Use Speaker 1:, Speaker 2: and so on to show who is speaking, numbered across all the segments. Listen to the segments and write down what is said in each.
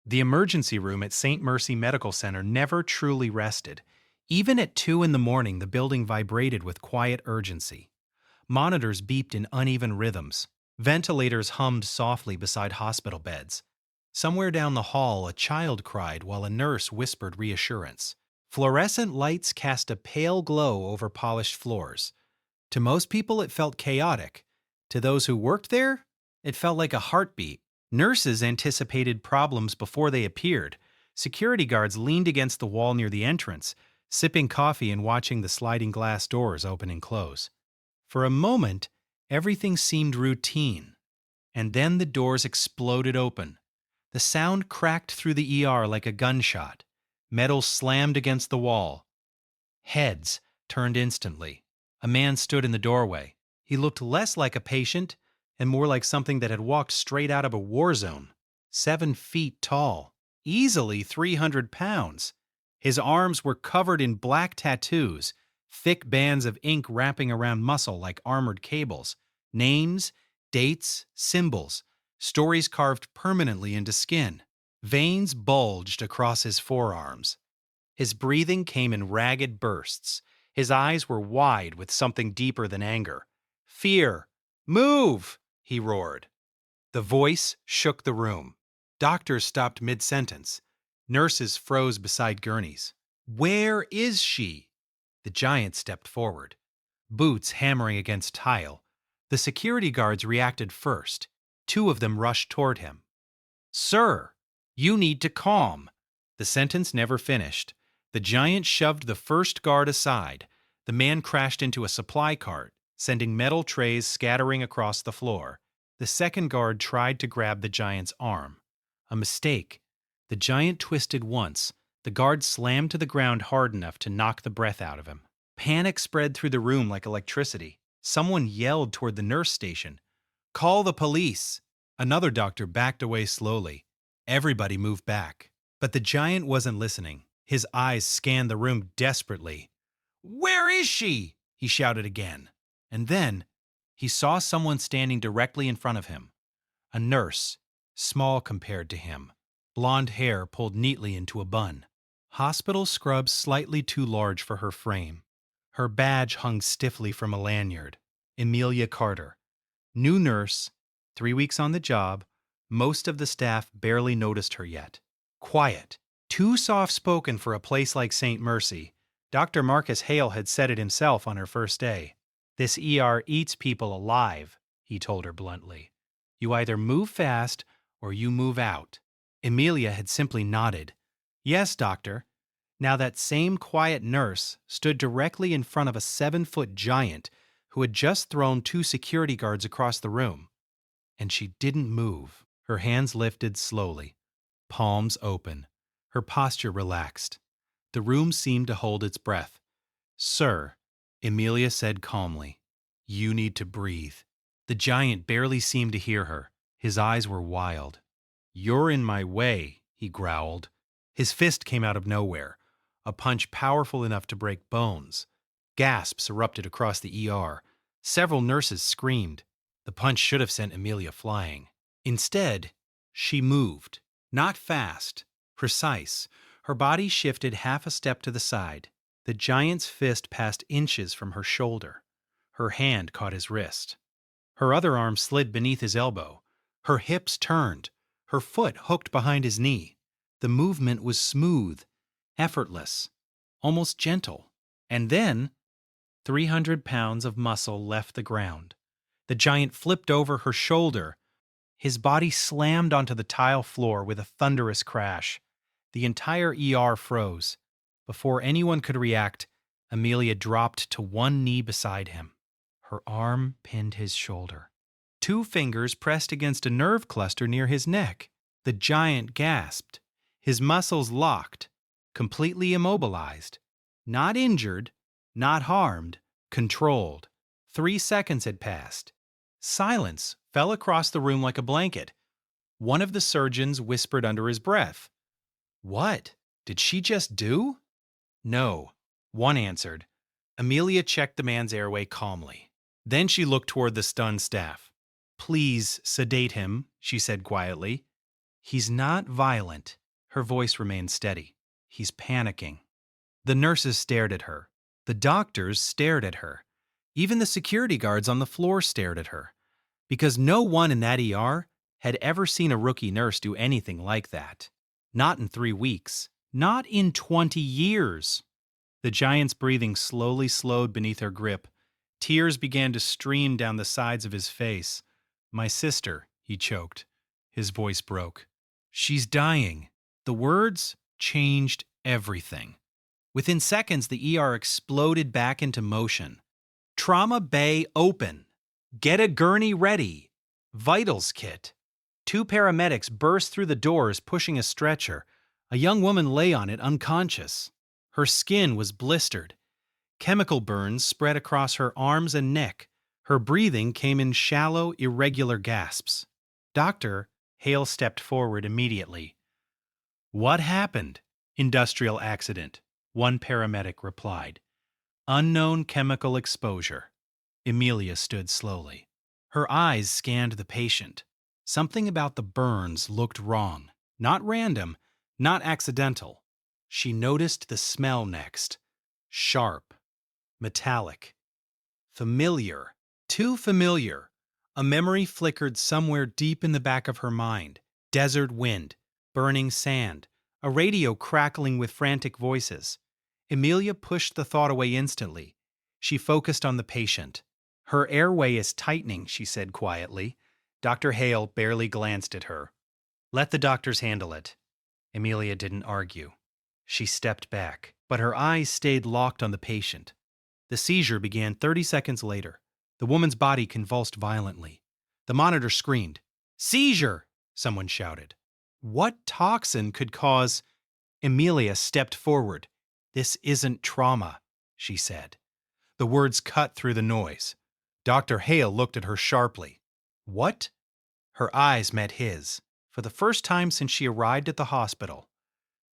Speaker 1: The emergency room at St. Mercy Medical Center never truly rested. Even at 2 in the morning, the building vibrated with quiet urgency. Monitors beeped in uneven rhythms. Ventilators hummed softly beside hospital beds. Somewhere down the hall, a child cried while a nurse whispered reassurance. Fluorescent lights cast a pale glow over polished floors. To most people, it felt chaotic. To those who worked there, it felt like a heartbeat. Nurses anticipated problems before they appeared. Security guards leaned against the wall near the entrance, sipping coffee and watching the sliding glass doors open and close. For a moment, everything seemed routine. And then the doors exploded open. The sound cracked through the ER like a gunshot. Metal slammed against the wall. Heads turned instantly. A man stood in the doorway. He looked less like a patient and more like something that had walked straight out of a war zone. 7 feet tall, easily 300 pounds. His arms were covered in black tattoos, thick bands of ink wrapping around muscle like armored cables. Names, dates, symbols, stories carved permanently into skin. Veins bulged across his forearms. His breathing came in ragged bursts. His eyes were wide with something deeper than anger. Fear! Move! He roared. The voice shook the room. Doctors stopped mid-sentence. Nurses froze beside gurneys. Where is she? The giant stepped forward, boots hammering against tile. The security guards reacted first. 2 of them rushed toward him. Sir, you need to calm. The sentence never finished. The giant shoved the first guard aside. The man crashed into a supply cart, sending metal trays scattering across the floor. The second guard tried to grab the giant's arm. A mistake. The giant twisted once. The guard slammed to the ground hard enough to knock the breath out of him. Panic spread through the room like electricity. Someone yelled toward the nurse station. Call the police! Another doctor backed away slowly. Everybody moved back. But the giant wasn't listening. His eyes scanned the room desperately. Where is she? He shouted again. And then he saw someone standing directly in front of him. A nurse, small compared to him. Blonde hair pulled neatly into a bun. Hospital scrubs slightly too large for her frame. Her badge hung stiffly from a lanyard. Emilia Carter. New nurse, 3 weeks on the job. Most of the staff barely noticed her yet. Quiet. Too soft-spoken for a place like St. Mercy. Dr. Marcus Hale had said it himself on her first day. This ER eats people alive, he told her bluntly. You either move fast or you move out. Emilia had simply nodded. Yes, doctor. Now that same quiet nurse stood directly in front of a 7-foot giant who had just thrown 2 security guards across the room. And she didn't move. Her hands lifted slowly, palms open. Her posture relaxed. The room seemed to hold its breath. Sir, Emilia said calmly, you need to breathe. The giant barely seemed to hear her. His eyes were wild. You're in my way, he growled. His fist came out of nowhere, a punch powerful enough to break bones. Gasps erupted across the ER. Several nurses screamed. The punch should have sent Emilia flying. Instead, she moved. Not fast, precise. Her body shifted half a step to the side. The giant's fist passed inches from her shoulder. Her hand caught his wrist. Her other arm slid beneath his elbow. Her hips turned. Her foot hooked behind his knee. The movement was smooth, effortless, almost gentle. And then 300 pounds of muscle left the ground. The giant flipped over her shoulder. His body slammed onto the tile floor with a thunderous crash. The entire ER froze. Before anyone could react, Emilia dropped to one knee beside him. Her arm pinned his shoulder. 2 fingers pressed against a nerve cluster near his neck. The giant gasped. His muscles locked, completely immobilized. Not injured, not harmed, controlled. 3 seconds had passed. Silence fell across the room like a blanket. One of the surgeons whispered under his breath. What did she just do? No, one answered. Emilia checked the man's airway calmly. Then she looked toward the stunned staff. Please sedate him, she said quietly. He's not violent. Her voice remained steady. He's panicking. The nurses stared at her. The doctors stared at her. Even the security guards on the floor stared at her. Because no one in that ER had ever seen a rookie nurse do anything like that. Not in 3 weeks. Not in 20 years. The giant's breathing slowly slowed beneath her grip. Tears began to stream down the sides of his face. "My sister," he choked. His voice broke. "She's dying." The words changed everything. Within seconds, the ER exploded back into motion. Trauma bay open. Get a gurney ready. Vitals kit. 2 paramedics burst through the doors pushing a stretcher. A young woman lay on it unconscious. Her skin was blistered. Chemical burns spread across her arms and neck. Her breathing came in shallow, irregular gasps. Dr. Hale stepped forward immediately. "What happened?" "Industrial accident," one paramedic replied. "Unknown chemical exposure." Emilia stood slowly. Her eyes scanned the patient. Something about the burns looked wrong. Not random, not accidental. She noticed the smell next. Sharp. Metallic. Familiar. Too familiar. A memory flickered somewhere deep in the back of her mind. Desert wind. Burning sand. A radio crackling with frantic voices. Emilia pushed the thought away instantly. She focused on the patient. "Her airway is tightening," she said quietly. Dr. Hale barely glanced at her. "Let the doctors handle it." Emilia didn't argue. She stepped back, but her eyes stayed locked on the patient. The seizure began 30 seconds later. The woman's body convulsed violently. The monitor screamed. "Seizure!" someone shouted. What toxin could cause? Emilia stepped forward. "This isn't trauma," she said. The words cut through the noise. Dr. Hale looked at her sharply. "What?" Her eyes met his. For the first time since she arrived at the hospital,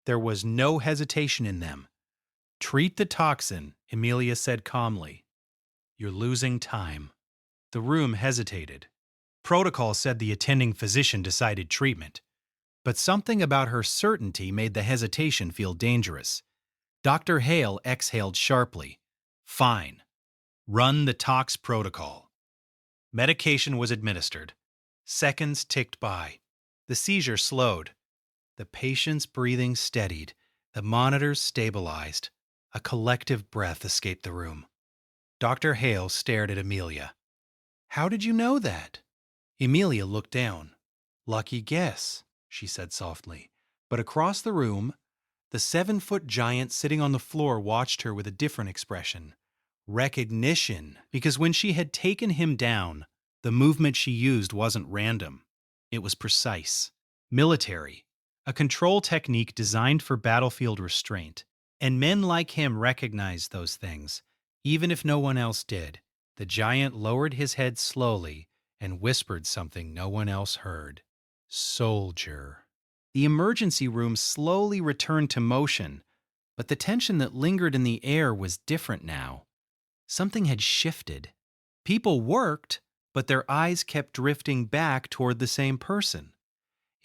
Speaker 1: there was no hesitation in them. "Treat the toxin," Emilia said calmly. "You're losing time." The room hesitated. Protocol said the attending physician decided treatment. But something about her certainty made the hesitation feel dangerous. Dr. Hale exhaled sharply. "Fine. Run the tox protocol." Medication was administered. Seconds ticked by. The seizure slowed. The patient's breathing steadied. The monitors stabilized. A collective breath escaped the room. Dr. Hale stared at Emilia. "How did you know that?" Emilia looked down. "Lucky guess," she said softly. But across the room, the 7-foot giant sitting on the floor watched her with a different expression. Recognition, because when she had taken him down, the movement she used wasn't random. It was precise. Military. A control technique designed for battlefield restraint. And men like him recognized those things, even if no one else did. The giant lowered his head slowly and whispered something no one else heard. "Soldier." The emergency room slowly returned to motion, but the tension that lingered in the air was different now. Something had shifted. People worked, but their eyes kept drifting back toward the same person.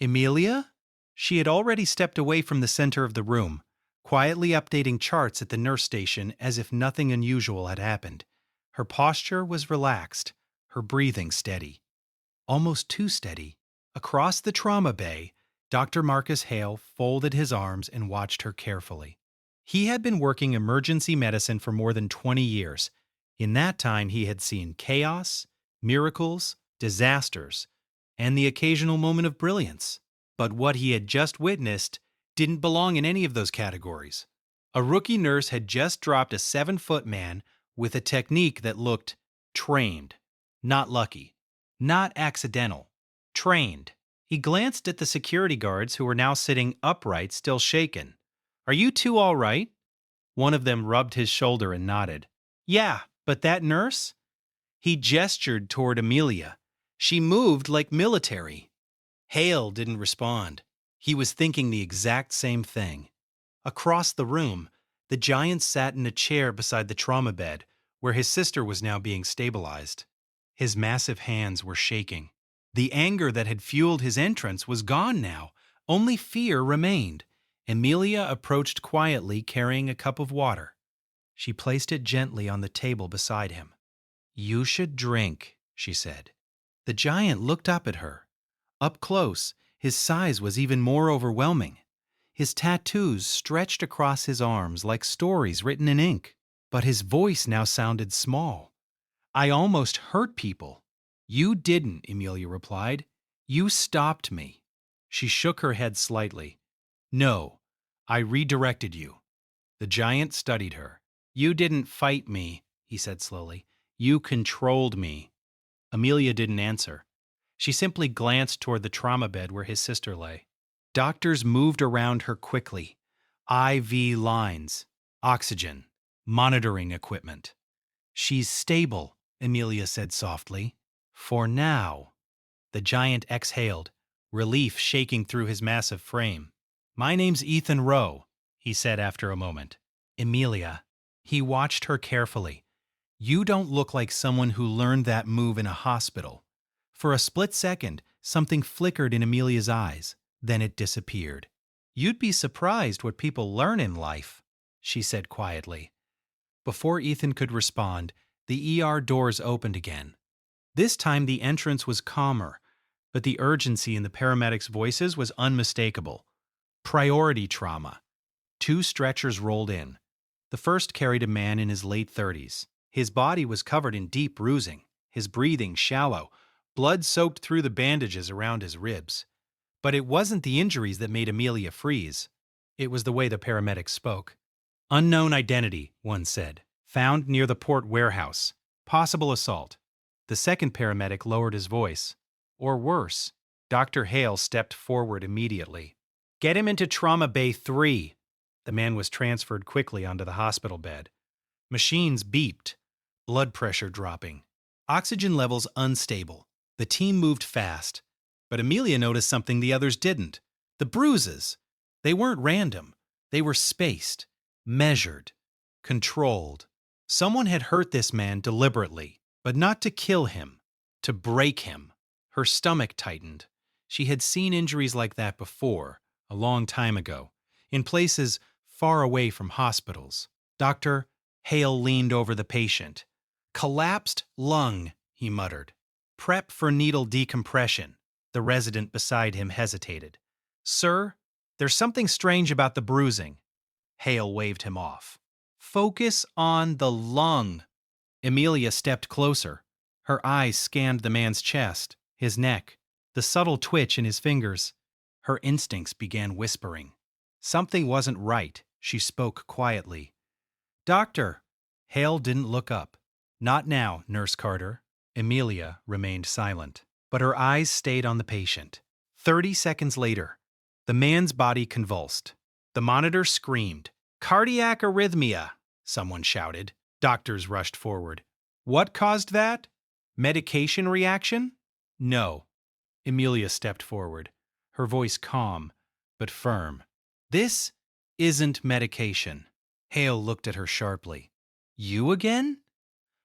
Speaker 1: Emilia? She had already stepped away from the center of the room, quietly updating charts at the nurse station as if nothing unusual had happened. Her posture was relaxed, her breathing steady. Almost too steady. Across the trauma bay, Dr. Marcus Hale folded his arms and watched her carefully. He had been working emergency medicine for more than 20 years. In that time, he had seen chaos, miracles, disasters, and the occasional moment of brilliance. But what he had just witnessed didn't belong in any of those categories. A rookie nurse had just dropped a 7-foot man with a technique that looked trained, not lucky, not accidental, trained. He glanced at the security guards who were now sitting upright, still shaken. "Are you two all right?" One of them rubbed his shoulder and nodded. "Yeah, but that nurse?" He gestured toward Emilia. "She moved like military." Hale didn't respond. He was thinking the exact same thing. Across the room, the giant sat in a chair beside the trauma bed, where his sister was now being stabilized. His massive hands were shaking. The anger that had fueled his entrance was gone now. Only fear remained. Emilia approached quietly, carrying a cup of water. She placed it gently on the table beside him. "You should drink," she said. The giant looked up at her. Up close, his size was even more overwhelming. His tattoos stretched across his arms like stories written in ink. But his voice now sounded small. "I almost hurt people." "You didn't," Emilia replied. "You stopped me." She shook her head slightly. "No, I redirected you." The giant studied her. "You didn't fight me," he said slowly. "You controlled me." Emilia didn't answer. She simply glanced toward the trauma bed where his sister lay. Doctors moved around her quickly. IV lines, oxygen, monitoring equipment. "She's stable," Emilia said softly. "For now." The giant exhaled, relief shaking through his massive frame. "My name's Ethan Rowe," he said after a moment. "Emilia." He watched her carefully. "You don't look like someone who learned that move in a hospital." For a split second, something flickered in Emilia's eyes. Then it disappeared. "You'd be surprised what people learn in life," she said quietly. Before Ethan could respond, the ER doors opened again. This time the entrance was calmer, but the urgency in the paramedics' voices was unmistakable. Priority trauma. Two stretchers rolled in. The first carried a man in his late 30s. His body was covered in deep bruising, his breathing shallow, blood soaked through the bandages around his ribs. But it wasn't the injuries that made Emilia freeze. It was the way the paramedics spoke. "Unknown identity," one said. "Found near the port warehouse. Possible assault." The second paramedic lowered his voice. Or worse. Dr. Hale stepped forward immediately. "Get him into Trauma Bay 3. The man was transferred quickly onto the hospital bed. Machines beeped. Blood pressure dropping. Oxygen levels unstable. The team moved fast. But Emilia noticed something the others didn't. The bruises. They weren't random. They were spaced, measured, controlled. Someone had hurt this man deliberately, but not to kill him, to break him. Her stomach tightened. She had seen injuries like that before, a long time ago, in places far away from hospitals. Dr. Hale leaned over the patient. "Collapsed lung," he muttered. "Prep for needle decompression." The resident beside him hesitated. "Sir, there's something strange about the bruising." Hale waved him off. "Focus on the lung." Emilia stepped closer. Her eyes scanned the man's chest, his neck, the subtle twitch in his fingers. Her instincts began whispering. Something wasn't right. She spoke quietly. "Doctor." Hale didn't look up. "Not now, Nurse Carter." Emilia remained silent, but her eyes stayed on the patient. 30 seconds later, the man's body convulsed. The monitor screamed. "Cardiac arrhythmia," someone shouted. Doctors rushed forward. "What caused that? Medication reaction?" "No." Emilia stepped forward, her voice calm but firm. "This isn't medication." Hale looked at her sharply. "You again?"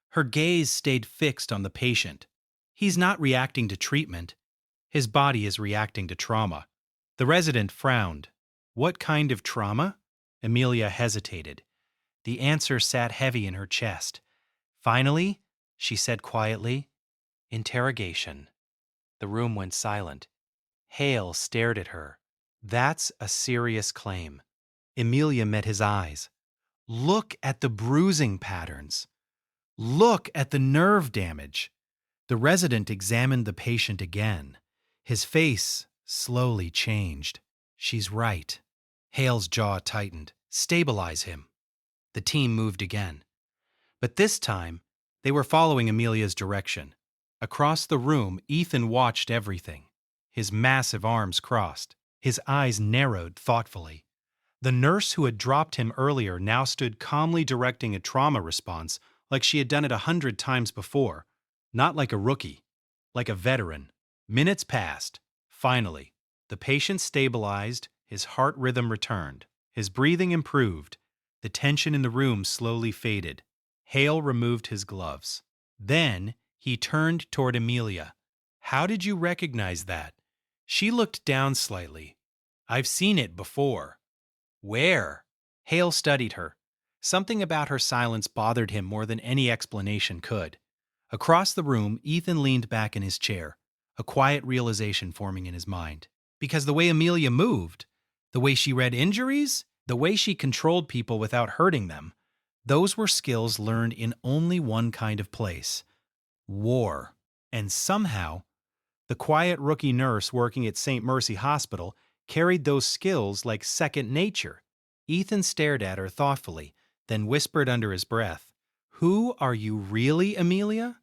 Speaker 1: Her gaze stayed fixed on the patient. "He's not reacting to treatment. His body is reacting to trauma." The resident frowned. "What kind of trauma?" Emilia hesitated. The answer sat heavy in her chest. Finally, she said quietly, "Interrogation." The room went silent. Hale stared at her. "That's a serious claim." Emilia met his eyes. "Look at the bruising patterns. Look at the nerve damage." The resident examined the patient again. His face slowly changed. "She's right." Hale's jaw tightened. "Stabilize him." The team moved again. But this time, they were following Emilia's direction. Across the room, Ethan watched everything. His massive arms crossed. His eyes narrowed thoughtfully. The nurse who had dropped him earlier now stood calmly directing a trauma response like she had done it 100 times before. Not like a rookie, like a veteran. Minutes passed. Finally, the patient stabilized, his heart rhythm returned, his breathing improved. The tension in the room slowly faded. Hale removed his gloves. Then he turned toward Emilia. "How did you recognize that?" She looked down slightly. I've seen it before. Where? Hale studied her. Something about her silence bothered him more than any explanation could. Across the room, Ethan leaned back in his chair, a quiet realization forming in his mind. Because the way Emilia moved, the way she read injuries, the way she controlled people without hurting them, those were skills learned in only one kind of place: war. And somehow, the quiet rookie nurse working at St. Mercy Hospital carried those skills like second nature. Ethan stared at her thoughtfully, then whispered under his breath, "Who are you really, Emilia?"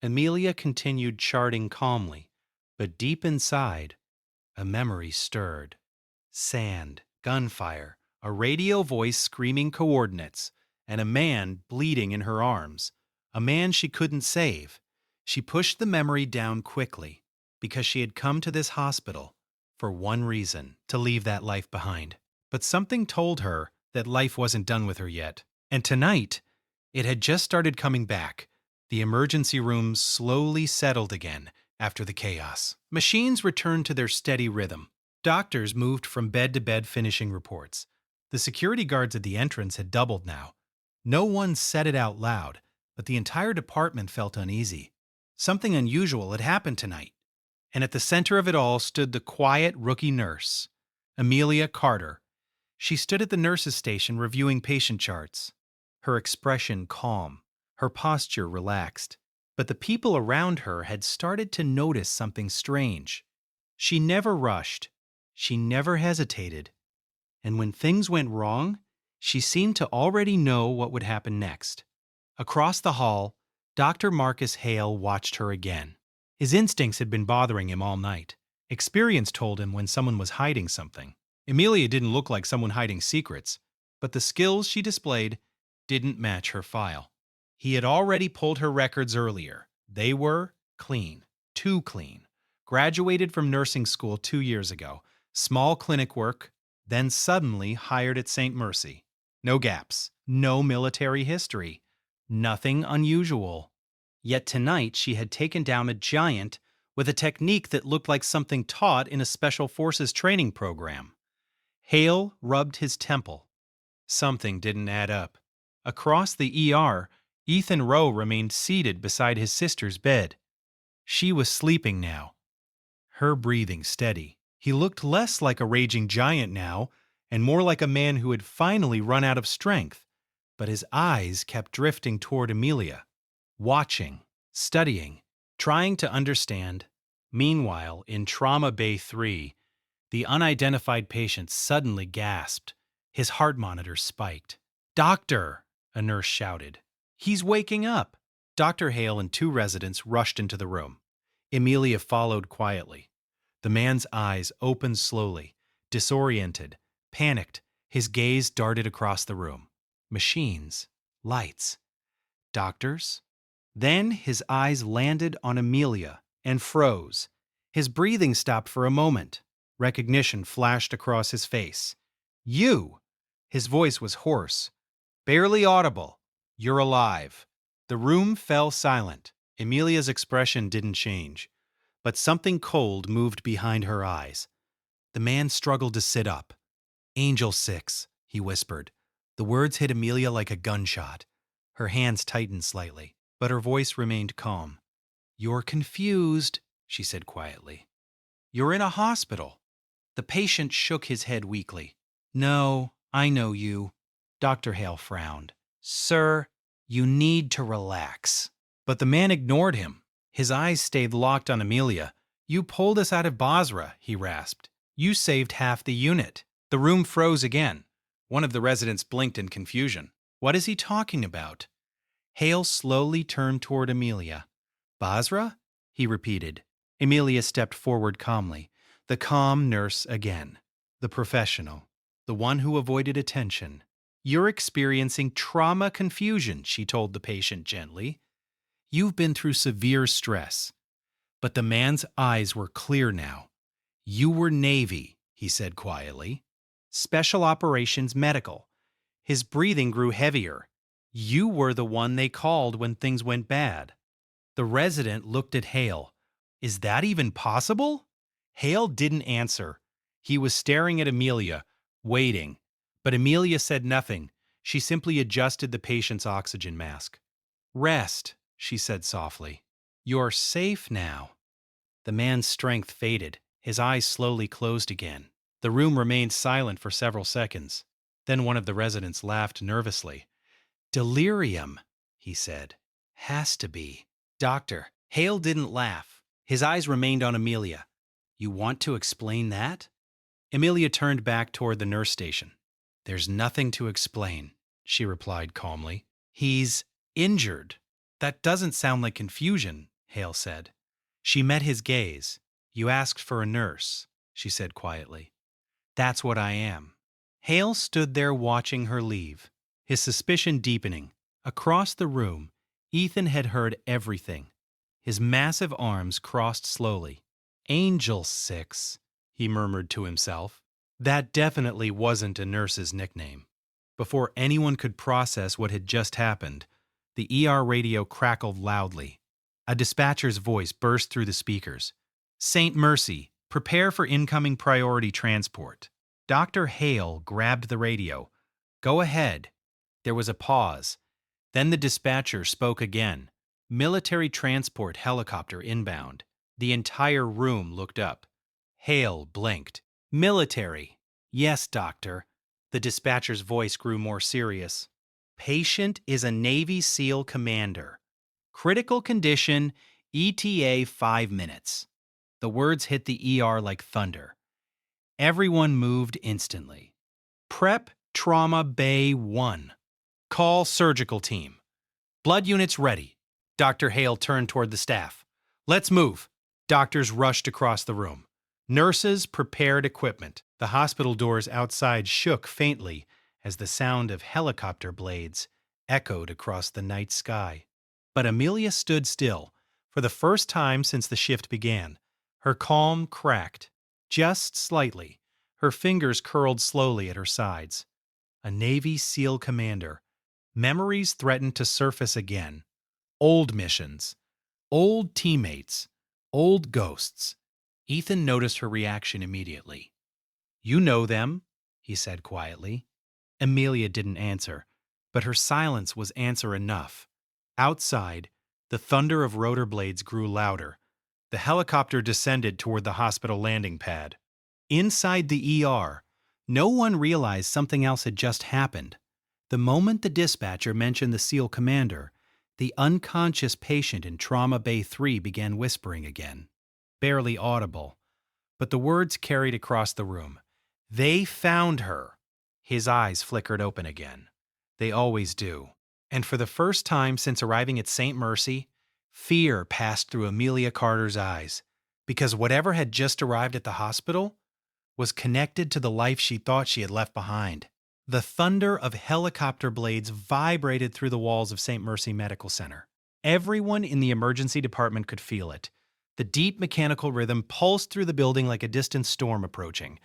Speaker 1: Emilia continued charting calmly, but deep inside, a memory stirred. Sand, gunfire, a radio voice screaming coordinates, and a man bleeding in her arms. A man she couldn't save. She pushed the memory down quickly, because she had come to this hospital for one reason: to leave that life behind. But something told her that life wasn't done with her yet. And tonight, it had just started coming back. The emergency rooms slowly settled again after the chaos. Machines returned to their steady rhythm. Doctors moved from bed to bed finishing reports. The security guards at the entrance had doubled now. No one said it out loud, but the entire department felt uneasy. Something unusual had happened tonight. And at the center of it all stood the quiet rookie nurse, Emilia Carter. She stood at the nurse's station reviewing patient charts, her expression calm, her posture relaxed. But the people around her had started to notice something strange. She never rushed. She never hesitated. And when things went wrong, she seemed to already know what would happen next. Across the hall, Dr. Marcus Hale watched her again. His instincts had been bothering him all night. Experience told him when someone was hiding something. Emilia didn't look like someone hiding secrets, but the skills she displayed didn't match her file. He had already pulled her records earlier. They were clean, too clean. Graduated from nursing school 2 years ago, small clinic work, then suddenly hired at St. Mercy. No gaps, no military history, nothing unusual. Yet tonight she had taken down a giant with a technique that looked like something taught in a special forces training program. Hale rubbed his temple. Something didn't add up. Across the ER, Ethan Rowe remained seated beside his sister's bed. She was sleeping now, her breathing steady. He looked less like a raging giant now, and more like a man who had finally run out of strength. But his eyes kept drifting toward Emilia, watching, studying, trying to understand. Meanwhile, in Trauma Bay 3, the unidentified patient suddenly gasped. His heart monitor spiked. "Doctor!" a nurse shouted. "He's waking up!" Dr. Hale and 2 residents rushed into the room. Emilia followed quietly. The man's eyes opened slowly, disoriented, panicked. His gaze darted across the room. Machines, lights, doctors. Then his eyes landed on Emilia and froze. His breathing stopped for a moment. Recognition flashed across his face. "You!" His voice was hoarse, barely audible. "You're alive." The room fell silent. Emilia's expression didn't change, but something cold moved behind her eyes. The man struggled to sit up. "Angel 6, he whispered. The words hit Emilia like a gunshot. Her hands tightened slightly, but her voice remained calm. "You're confused," she said quietly. "You're in a hospital." The patient shook his head weakly. "No, I know you." Dr. Hale frowned. "Sir, you need to relax." But the man ignored him. His eyes stayed locked on Emilia. "You pulled us out of Basra," he rasped. "You saved half the unit." The room froze again. One of the residents blinked in confusion. "What is he talking about?" Hale slowly turned toward Emilia. "Basra?" he repeated. Emilia stepped forward calmly. The calm nurse again. The professional. The one who avoided attention. "You're experiencing trauma confusion," she told the patient gently. "You've been through severe stress." But the man's eyes were clear now. "You were Navy," he said quietly. "Special Operations Medical." His breathing grew heavier. "You were the one they called when things went bad." The resident looked at Hale. "Is that even possible?" Hale didn't answer. He was staring at Emilia, waiting. But Emilia said nothing. She simply adjusted the patient's oxygen mask. "Rest," she said softly. "You're safe now." The man's strength faded. His eyes slowly closed again. The room remained silent for several seconds. Then one of the residents laughed nervously. "Delirium," he said. "Has to be." "Doctor." Hale didn't laugh. His eyes remained on Emilia. "You want to explain that?" Emilia turned back toward the nurse station. "There's nothing to explain," she replied calmly. "He's injured." "That doesn't sound like confusion," Hale said. She met his gaze. "You asked for a nurse," she said quietly. "That's what I am." Hale stood there watching her leave, his suspicion deepening. Across the room, Ethan had heard everything. His massive arms crossed slowly. "Angel 6," he murmured to himself. That definitely wasn't a nurse's nickname. Before anyone could process what had just happened, the ER radio crackled loudly. A dispatcher's voice burst through the speakers. "St. Mercy, prepare for incoming priority transport." Dr. Hale grabbed the radio. "Go ahead." There was a pause. Then the dispatcher spoke again. "Military transport helicopter inbound." The entire room looked up. Hale blinked. "Military." "Yes, doctor." The dispatcher's voice grew more serious. "Patient is a Navy SEAL commander. Critical condition, ETA 5 minutes." The words hit the ER like thunder. Everyone moved instantly. "Prep Trauma Bay 1. Call surgical team. Blood units ready." Dr. Hale turned toward the staff. "Let's move." Doctors rushed across the room. Nurses prepared equipment. The hospital doors outside shook faintly as the sound of helicopter blades echoed across the night sky. But Emilia stood still. For the first time since the shift began, her calm cracked, just slightly. Her fingers curled slowly at her sides. A Navy SEAL commander. Memories threatened to surface again. Old missions. Old teammates. Old ghosts. Ethan noticed her reaction immediately. "You know them," he said quietly. Emilia didn't answer, but her silence was answer enough. Outside, the thunder of rotor blades grew louder. The helicopter descended toward the hospital landing pad. Inside the ER, no one realized something else had just happened. The moment the dispatcher mentioned the SEAL commander, the unconscious patient in Trauma Bay 3 began whispering again. Barely audible, but the words carried across the room. "They found her." His eyes flickered open again. They always do. And for the first time since arriving at St. Mercy, fear passed through Emilia Carter's eyes, because whatever had just arrived at the hospital was connected to the life she thought she had left behind. The thunder of helicopter blades vibrated through the walls of St. Mercy Medical Center. Everyone in the emergency department could feel it. The deep mechanical rhythm pulsed through the building like a distant storm approaching.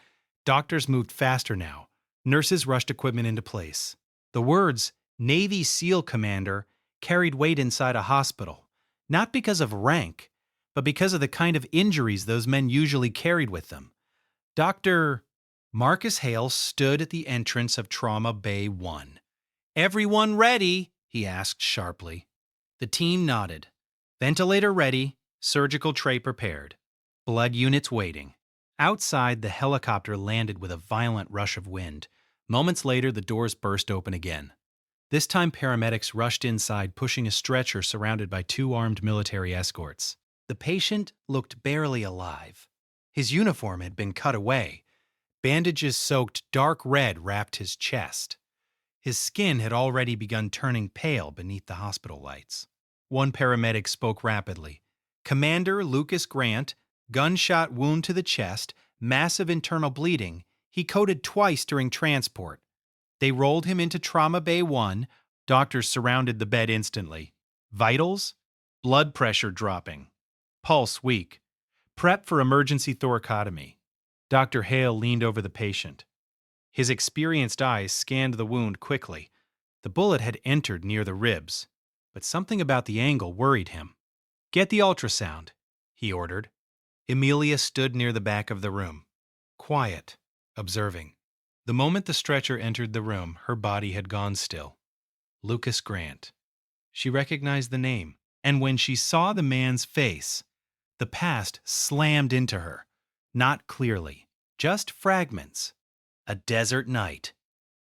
Speaker 1: Doctors moved faster now. Nurses rushed equipment into place. The words, "Navy SEAL Commander," carried weight inside a hospital, not because of rank, but because of the kind of injuries those men usually carried with them. Dr. Marcus Hale stood at the entrance of Trauma Bay 1. "Everyone ready?" he asked sharply. The team nodded. Ventilator ready, surgical tray prepared. Blood units waiting. Outside, the helicopter landed with a violent rush of wind. Moments later, the doors burst open again. This time, paramedics rushed inside, pushing a stretcher surrounded by 2 armed military escorts. The patient looked barely alive. His uniform had been cut away. Bandages soaked dark red wrapped his chest. His skin had already begun turning pale beneath the hospital lights. One paramedic spoke rapidly. "Commander Lucas Grant, gunshot wound to the chest, massive internal bleeding. He coded twice during transport." They rolled him into Trauma Bay 1. Doctors surrounded the bed instantly. Vitals? Blood pressure dropping. Pulse weak. Prep for emergency thoracotomy. Dr. Hale leaned over the patient. His experienced eyes scanned the wound quickly. The bullet had entered near the ribs, but something about the angle worried him. "Get the ultrasound," he ordered. Emilia stood near the back of the room. quiet, observing. The moment the stretcher entered the room, her body had gone still. Lucas Grant. She recognized the name, and when she saw the man's face, the past slammed into her. Not clearly, just fragments. A desert night.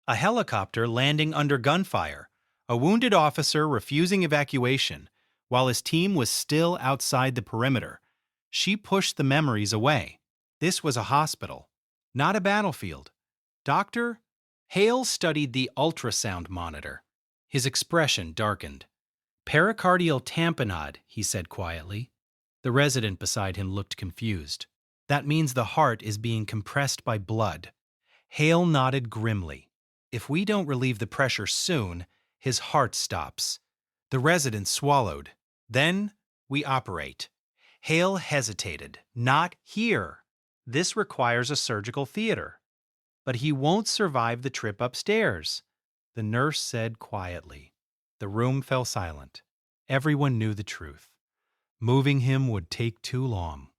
Speaker 1: A helicopter landing under gunfire. A wounded officer refusing evacuation, while his team was still outside the perimeter. She pushed the memories away. This was a hospital, not a battlefield. Doctor Hale studied the ultrasound monitor. His expression darkened. Pericardial tamponade, he said quietly. The resident beside him looked confused. That means the heart is being compressed by blood. Hale nodded grimly. If we don't relieve the pressure soon, his heart stops. The resident swallowed. Then we operate. Hale hesitated. Not here. This requires a surgical theater. But he won't survive the trip upstairs, the nurse said quietly. The room fell silent. Everyone knew the truth. Moving him would take too long.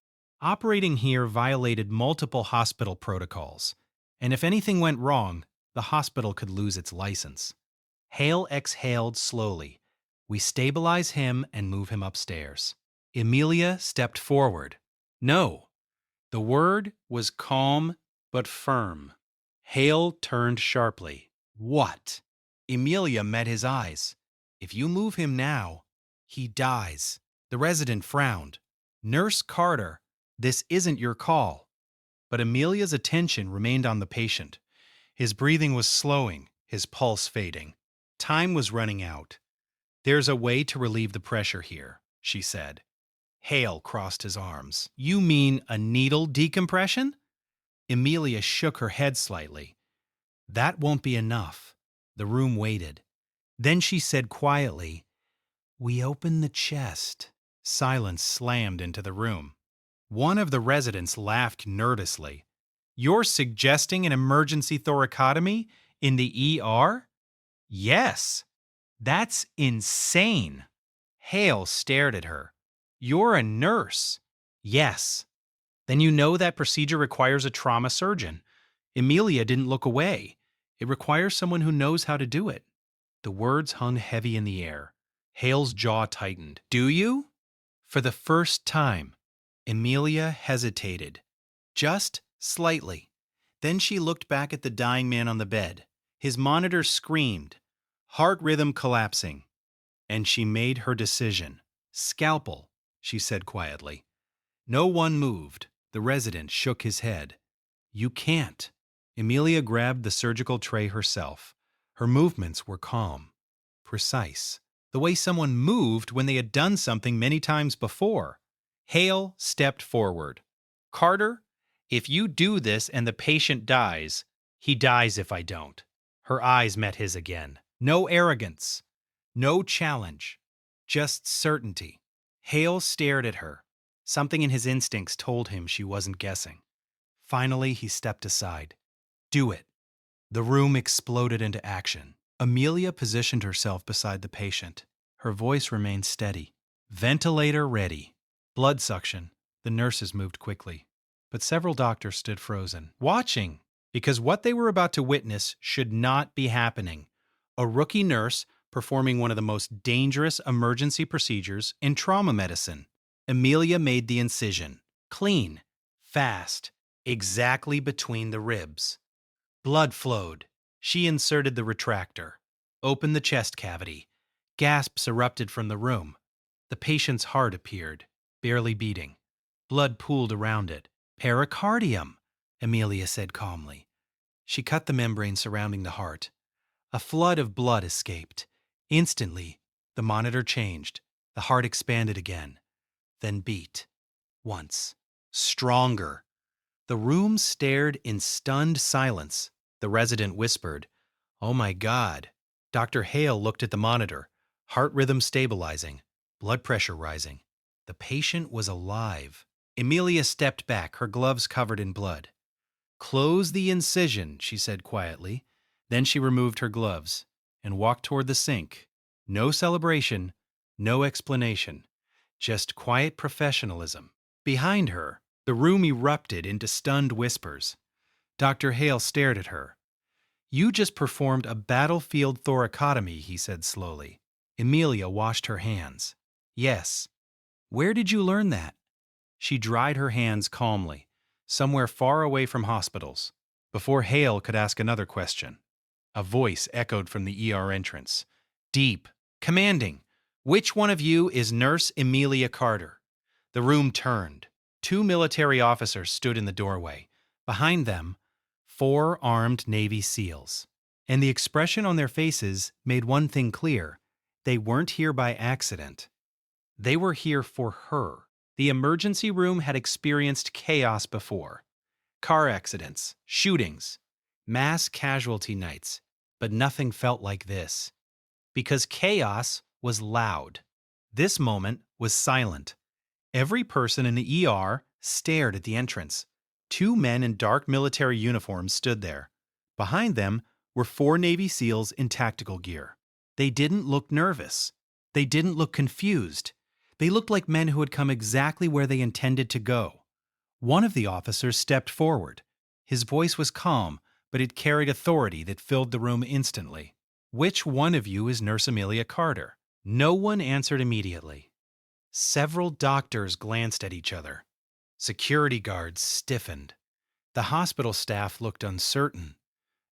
Speaker 1: Operating here violated multiple hospital protocols, and if anything went wrong, the hospital could lose its license. Hale exhaled slowly. We stabilize him and move him upstairs. Emilia stepped forward. No. The word was calm but firm. Hale turned sharply. What? Emilia met his eyes. If you move him now, he dies. The resident frowned. Nurse Carter, this isn't your call. But Emilia's attention remained on the patient. His breathing was slowing, his pulse fading. Time was running out. There's a way to relieve the pressure here, she said. Hale crossed his arms. You mean a needle decompression? Emilia shook her head slightly. That won't be enough. The room waited. Then she said quietly, We open the chest. Silence slammed into the room. One of the residents laughed nervously. You're suggesting an emergency thoracotomy in the ER? Yes. That's insane. Hale stared at her. You're a nurse. Yes. Then you know that procedure requires a trauma surgeon. Emilia didn't look away. It requires someone who knows how to do it. The words hung heavy in the air. Hale's jaw tightened. Do you? For the first time, Emilia hesitated. Just slightly. Then she looked back at the dying man on the bed. His monitor screamed, heart rhythm collapsing. And she made her decision. Scalpel, she said quietly. No one moved. The resident shook his head. You can't. Emilia grabbed the surgical tray herself. Her movements were calm, precise, the way someone moved when they had done something many times before. Hale stepped forward. Carter, if you do this and the patient dies, he dies if I don't. Her eyes met his again. No arrogance. No challenge. Just certainty. Hale stared at her. Something in his instincts told him she wasn't guessing. Finally, he stepped aside. Do it. The room exploded into action. Emilia positioned herself beside the patient. Her voice remained steady. Ventilator ready. Blood suction. The nurses moved quickly. But several doctors stood frozen, watching, because what they were about to witness should not be happening. A rookie nurse performing one of the most dangerous emergency procedures in trauma medicine. Emilia made the incision. Clean. Fast. Exactly between the ribs. Blood flowed. She inserted the retractor. Opened the chest cavity. Gasps erupted from the room. The patient's heart appeared, barely beating. Blood pooled around it. Pericardium, Emilia said calmly. She cut the membrane surrounding the heart. A flood of blood escaped. Instantly, the monitor changed. The heart expanded again. Then beat. Once. Stronger. The room stared in stunned silence. The resident whispered, Oh my God. Dr. Hale looked at the monitor. Heart rhythm stabilizing. Blood pressure rising. The patient was alive. Emilia stepped back, her gloves covered in blood. Close the incision, she said quietly. Then she removed her gloves and walked toward the sink. No celebration, no explanation. Just quiet professionalism. Behind her, the room erupted into stunned whispers. Dr. Hale stared at her. You just performed a battlefield thoracotomy, he said slowly. Emilia washed her hands. Yes. Where did you learn that? She dried her hands calmly, somewhere far away from hospitals, before Hale could ask another question. A voice echoed from the ER entrance. Deep, commanding. Which one of you is Nurse Emilia Carter? The room turned. Two military officers stood in the doorway. Behind them, 4 armed Navy SEALs. And the expression on their faces made one thing clear. They weren't here by accident. They were here for her. The emergency room had experienced chaos before. Car accidents, shootings, mass casualty nights, but nothing felt like this. Because chaos was loud. This moment was silent. Every person in the ER stared at the entrance. 2 men in dark military uniforms stood there. Behind them were 4 Navy SEALs in tactical gear. They didn't look nervous. They didn't look confused. They looked like men who had come exactly where they intended to go. One of the officers stepped forward. His voice was calm, but it carried authority that filled the room instantly. Which one of you is Nurse Emilia Carter? No one answered immediately. Several doctors glanced at each other. Security guards stiffened. The hospital staff looked uncertain.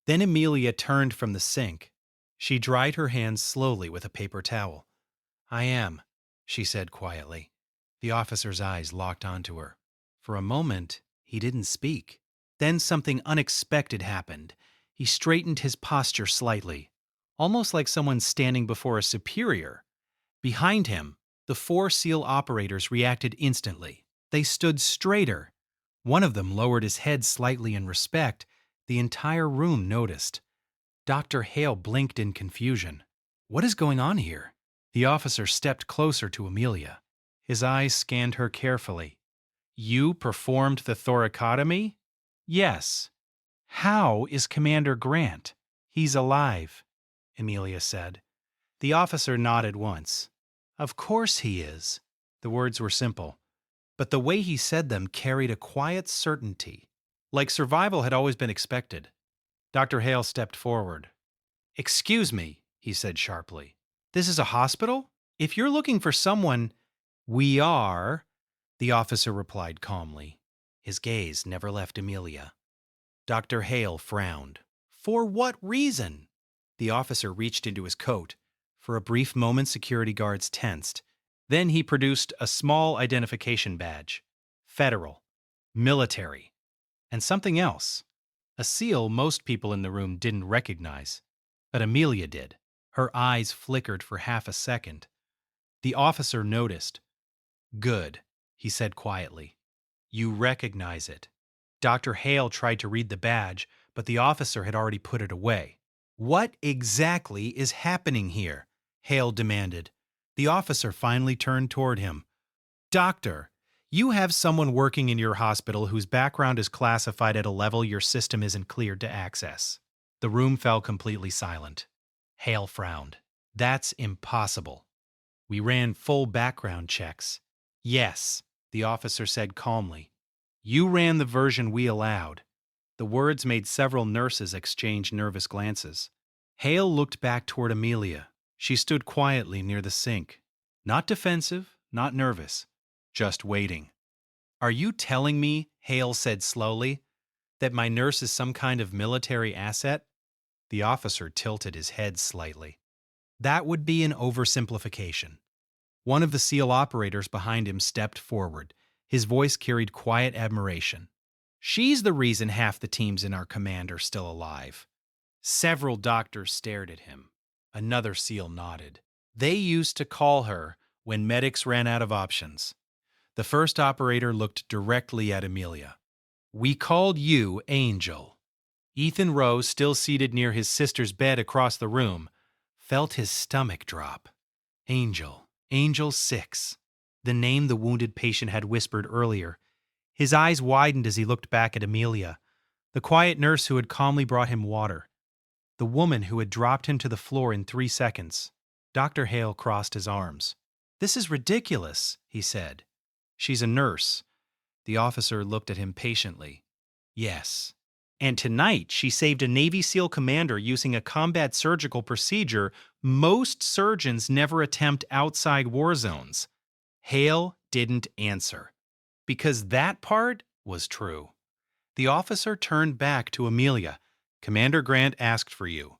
Speaker 1: Then Emilia turned from the sink. She dried her hands slowly with a paper towel. I am, she said quietly. The officer's eyes locked onto her. For a moment, he didn't speak. Then something unexpected happened. He straightened his posture slightly, almost like someone standing before a superior. Behind him, the 4 SEAL operators reacted instantly. They stood straighter. One of them lowered his head slightly in respect. The entire room noticed. Dr. Hale blinked in confusion. What is going on here? The officer stepped closer to Emilia. His eyes scanned her carefully. You performed the thoracotomy? Yes. How is Commander Grant? He's alive, Emilia said. The officer nodded once. Of course he is. The words were simple, but the way he said them carried a quiet certainty, like survival had always been expected. Dr. Hale stepped forward. Excuse me, he said sharply. This is a hospital? If you're looking for someone, we are, the officer replied calmly. His gaze never left Emilia. Dr. Hale frowned. For what reason? The officer reached into his coat. For a brief moment, security guards tensed. Then he produced a small identification badge. Federal. Military. And something else. A seal most people in the room didn't recognize. But Emilia did. Her eyes flickered for half a second. The officer noticed. Good, he said quietly. You recognize it. Dr. Hale tried to read the badge, but the officer had already put it away. What exactly is happening here? Hale demanded. The officer finally turned toward him. Doctor, you have someone working in your hospital whose background is classified at a level your system isn't cleared to access. The room fell completely silent. Hale frowned. That's impossible. We ran full background checks. Yes, the officer said calmly. You ran the version we allowed. The words made several nurses exchange nervous glances. Hale looked back toward Emilia. She stood quietly near the sink. Not defensive, not nervous, just waiting. Are you telling me, Hale said slowly, that my nurse is some kind of military asset? The officer tilted his head slightly. That would be an oversimplification. One of the SEAL operators behind him stepped forward. His voice carried quiet admiration. She's the reason half the teams in our command are still alive. Several doctors stared at him. Another SEAL nodded. They used to call her when medics ran out of options. The first operator looked directly at Emilia. We called you Angel. Ethan Rowe, still seated near his sister's bed across the room, felt his stomach drop. Angel. Angel 6. The name the wounded patient had whispered earlier. His eyes widened as he looked back at Emilia, the quiet nurse who had calmly brought him water, the woman who had dropped him to the floor in 3 seconds. Dr. Hale crossed his arms. This is ridiculous, he said. She's a nurse. The officer looked at him patiently. Yes. And tonight, she saved a Navy SEAL commander using a combat surgical procedure most surgeons never attempt outside war zones. Hale didn't answer, because that part was true. The officer turned back to Emilia. Commander Grant asked for you.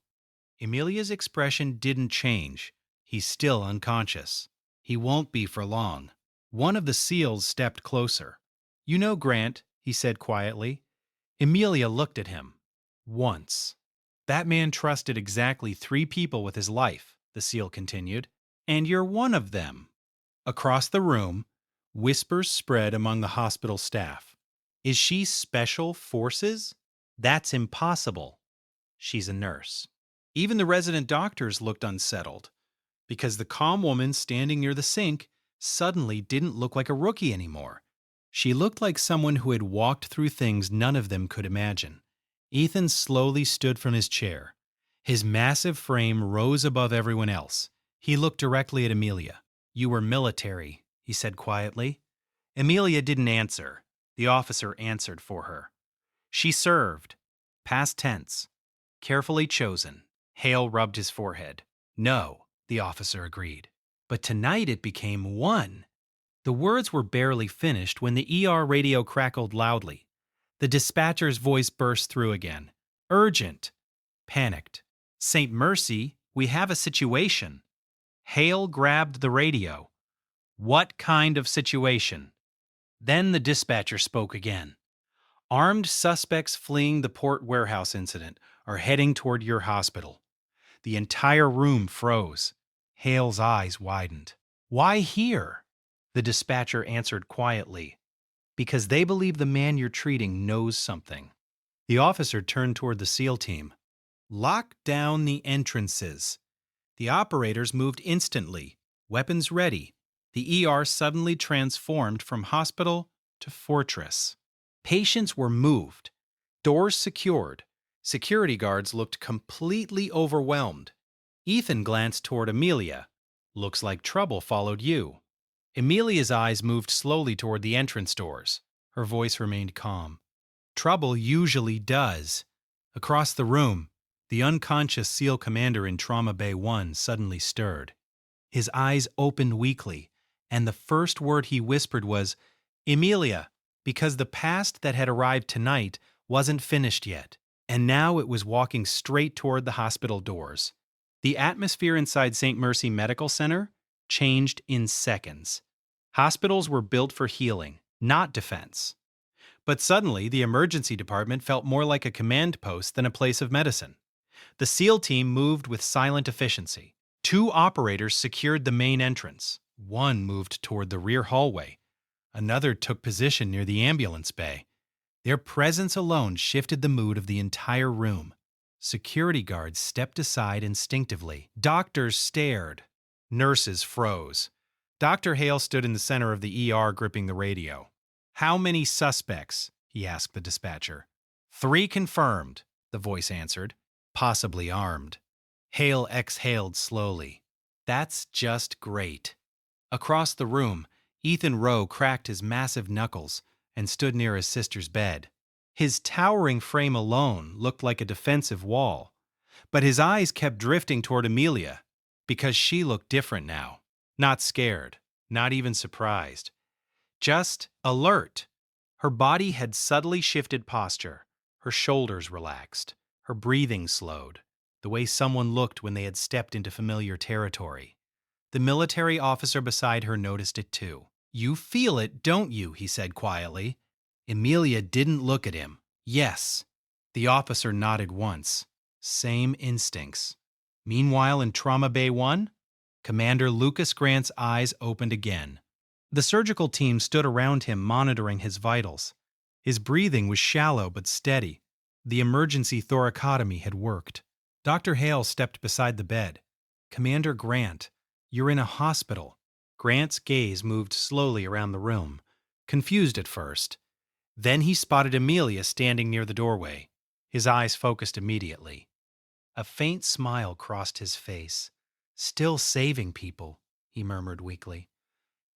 Speaker 1: Emilia's expression didn't change. He's still unconscious. He won't be for long. One of the SEALs stepped closer. You know, Grant, he said quietly. Emilia looked at him. Once. That man trusted exactly 3 people with his life, the SEAL continued. And you're one of them. Across the room, whispers spread among the hospital staff. Is she special forces? That's impossible. She's a nurse. Even the resident doctors looked unsettled, because the calm woman standing near the sink suddenly didn't look like a rookie anymore. She looked like someone who had walked through things none of them could imagine. Ethan slowly stood from his chair. His massive frame rose above everyone else. He looked directly at Emilia. You were military, he said quietly. Emilia didn't answer. The officer answered for her. She served. Past tense. Carefully chosen. Hale rubbed his forehead. No, the officer agreed. But tonight it became one. The words were barely finished when the ER radio crackled loudly. The dispatcher's voice burst through again. Urgent. Panicked. St. Mercy, we have a situation. Hale grabbed the radio. What kind of situation? Then the dispatcher spoke again. Armed suspects fleeing the port warehouse incident are heading toward your hospital. The entire room froze. Hale's eyes widened. Why here? The dispatcher answered quietly. Because they believe the man you're treating knows something. The officer turned toward the SEAL team. Lock down the entrances. The operators moved instantly, weapons ready. The ER suddenly transformed from hospital to fortress. Patients were moved, doors secured. Security guards looked completely overwhelmed. Ethan glanced toward Emilia. Looks like trouble followed you. Emilia's eyes moved slowly toward the entrance doors. Her voice remained calm. Trouble usually does. Across the room, the unconscious SEAL commander in Trauma Bay 1 suddenly stirred. His eyes opened weakly, and the first word he whispered was, Emilia, because the past that had arrived tonight wasn't finished yet, and now it was walking straight toward the hospital doors. The atmosphere inside St. Mercy Medical Center changed in seconds. Hospitals were built for healing, not defense. But suddenly, the emergency department felt more like a command post than a place of medicine. The SEAL team moved with silent efficiency. 2 operators secured the main entrance. One moved toward the rear hallway. Another took position near the ambulance bay. Their presence alone shifted the mood of the entire room. Security guards stepped aside instinctively. Doctors stared. Nurses froze. Dr. Hale stood in the center of the ER gripping the radio. How many suspects? He asked the dispatcher. 3 confirmed, the voice answered. Possibly armed. Hale exhaled slowly. That's just great. Across the room, Ethan Rowe cracked his massive knuckles and stood near his sister's bed. His towering frame alone looked like a defensive wall, but his eyes kept drifting toward Emilia, because she looked different now. Not scared, not even surprised. Just alert. Her body had subtly shifted posture. Her shoulders relaxed. Her breathing slowed, the way someone looked when they had stepped into familiar territory. The military officer beside her noticed it too. You feel it, don't you? He said quietly. Emilia didn't look at him. Yes. The officer nodded once. Same instincts. Meanwhile, in Trauma Bay 1, Commander Lucas Grant's eyes opened again. The surgical team stood around him, monitoring his vitals. His breathing was shallow but steady. The emergency thoracotomy had worked. Dr. Hale stepped beside the bed. Commander Grant, you're in a hospital. Grant's gaze moved slowly around the room, confused at first. Then he spotted Emilia standing near the doorway. His eyes focused immediately. A faint smile crossed his face. Still saving people, he murmured weakly.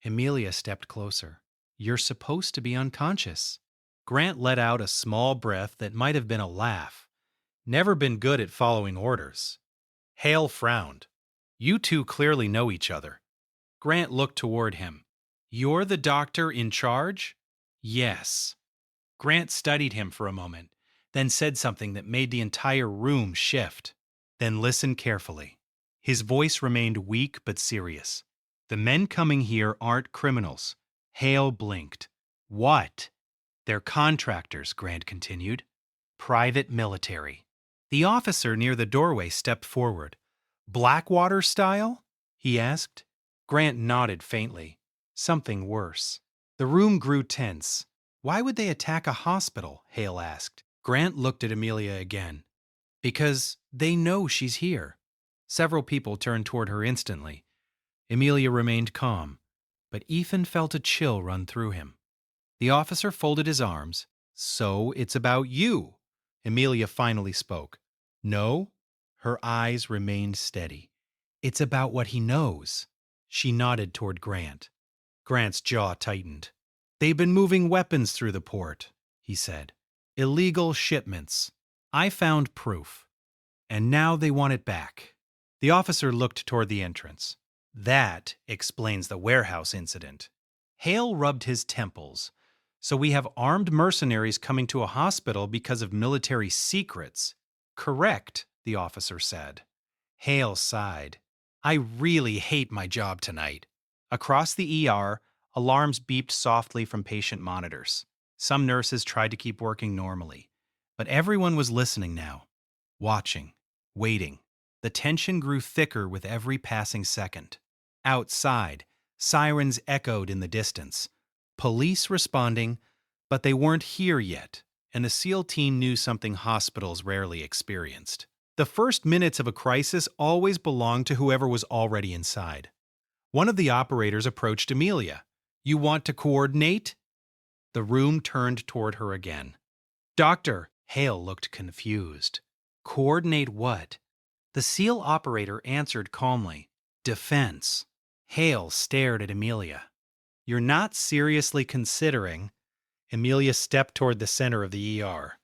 Speaker 1: Emilia stepped closer. You're supposed to be unconscious. Grant let out a small breath that might have been a laugh. Never been good at following orders. Hale frowned. You two clearly know each other. Grant looked toward him. You're the doctor in charge? Yes. Grant studied him for a moment, then said something that made the entire room shift. Then listened carefully. His voice remained weak but serious. The men coming here aren't criminals. Hale blinked. What? They're contractors, Grant continued. Private military. The officer near the doorway stepped forward. Blackwater style? He asked. Grant nodded faintly. Something worse. The room grew tense. Why would they attack a hospital? Hale asked. Grant looked at Emilia again. Because they know she's here. Several people turned toward her instantly. Emilia remained calm, but Ethan felt a chill run through him. The officer folded his arms. So it's about you. Emilia finally spoke. No? Her eyes remained steady. It's about what he knows. She nodded toward Grant. Grant's jaw tightened. They've been moving weapons through the port, he said. Illegal shipments. I found proof. And now they want it back. The officer looked toward the entrance. That explains the warehouse incident. Hale rubbed his temples. So we have armed mercenaries coming to a hospital because of military secrets. Correct, the officer said. Hale sighed. I really hate my job tonight. Across the ER, alarms beeped softly from patient monitors. Some nurses tried to keep working normally. But everyone was listening now. Watching. Waiting. The tension grew thicker with every passing second. Outside, sirens echoed in the distance. Police responding, but they weren't here yet, and the SEAL team knew something hospitals rarely experienced. The first minutes of a crisis always belonged to whoever was already inside. One of the operators approached Emilia. You want to coordinate? The room turned toward her again. Doctor, Hale looked confused. Coordinate what? The SEAL operator answered calmly. Defense. Hale stared at Emilia. You're not seriously considering. Emilia stepped toward the center of the ER.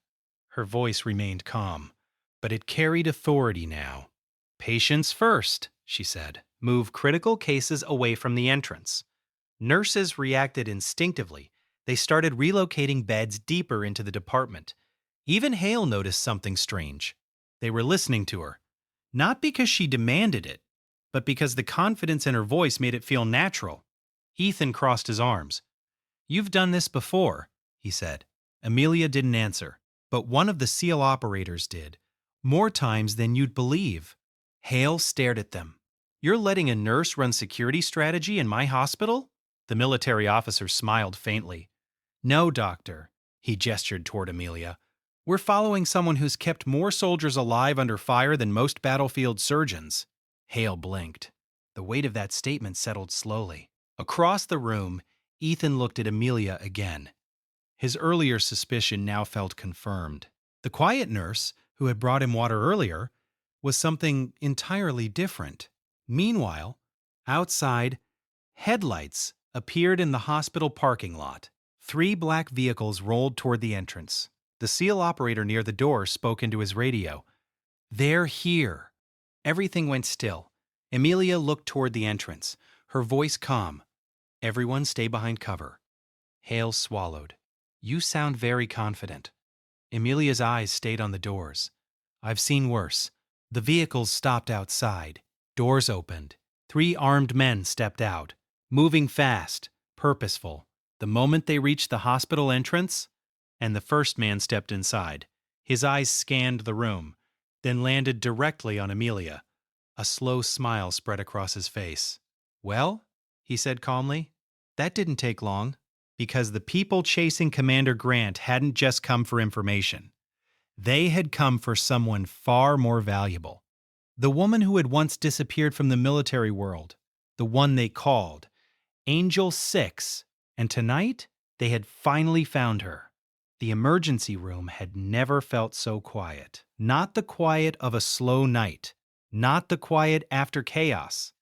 Speaker 1: Her voice remained calm, but it carried authority now. Patients first, she said. Move critical cases away from the entrance. Nurses reacted instinctively. They started relocating beds deeper into the department. Even Hale noticed something strange. They were listening to her. Not because she demanded it, but because the confidence in her voice made it feel natural. Ethan crossed his arms. You've done this before, he said. Emilia didn't answer, but one of the SEAL operators did. More times than you'd believe. Hale stared at them. You're letting a nurse run security strategy in my hospital? The military officer smiled faintly. No, doctor, he gestured toward Emilia. We're following someone who's kept more soldiers alive under fire than most battlefield surgeons. Hale blinked. The weight of that statement settled slowly. Across the room, Ethan looked at Emilia again. His earlier suspicion now felt confirmed. The quiet nurse, who had brought him water earlier, was something entirely different. Meanwhile, outside, headlights appeared in the hospital parking lot. 3 black vehicles rolled toward the entrance. The SEAL operator near the door spoke into his radio. They're here. Everything went still. Emilia looked toward the entrance, her voice calm. Everyone stay behind cover. Hale swallowed. You sound very confident. Emilia's eyes stayed on the doors. I've seen worse. The vehicles stopped outside. Doors opened. 3 armed men stepped out, moving fast, purposeful. The moment they reached the hospital entrance, and the first man stepped inside. His eyes scanned the room, then landed directly on Emilia. A slow smile spread across his face. Well, he said calmly, that didn't take long, because the people chasing Commander Grant hadn't just come for information. They had come for someone far more valuable. The woman who had once disappeared from the military world, the one they called Angel 6, and tonight they had finally found her. The emergency room had never felt so quiet. Not the quiet of a slow night. Not the quiet after chaos.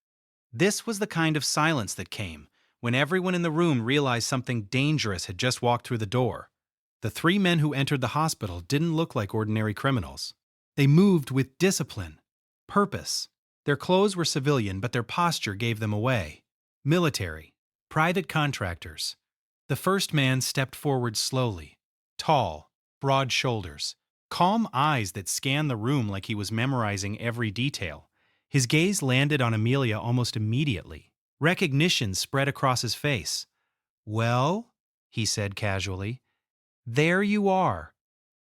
Speaker 1: This was the kind of silence that came when everyone in the room realized something dangerous had just walked through the door. The three men who entered the hospital didn't look like ordinary criminals. They moved with discipline, purpose. Their clothes were civilian, but their posture gave them away. Military, private contractors. The first man stepped forward slowly, tall, broad shoulders, calm eyes that scanned the room like he was memorizing every detail. His gaze landed on Emilia almost immediately. Recognition spread across his face. "Well," he said casually, "there you are."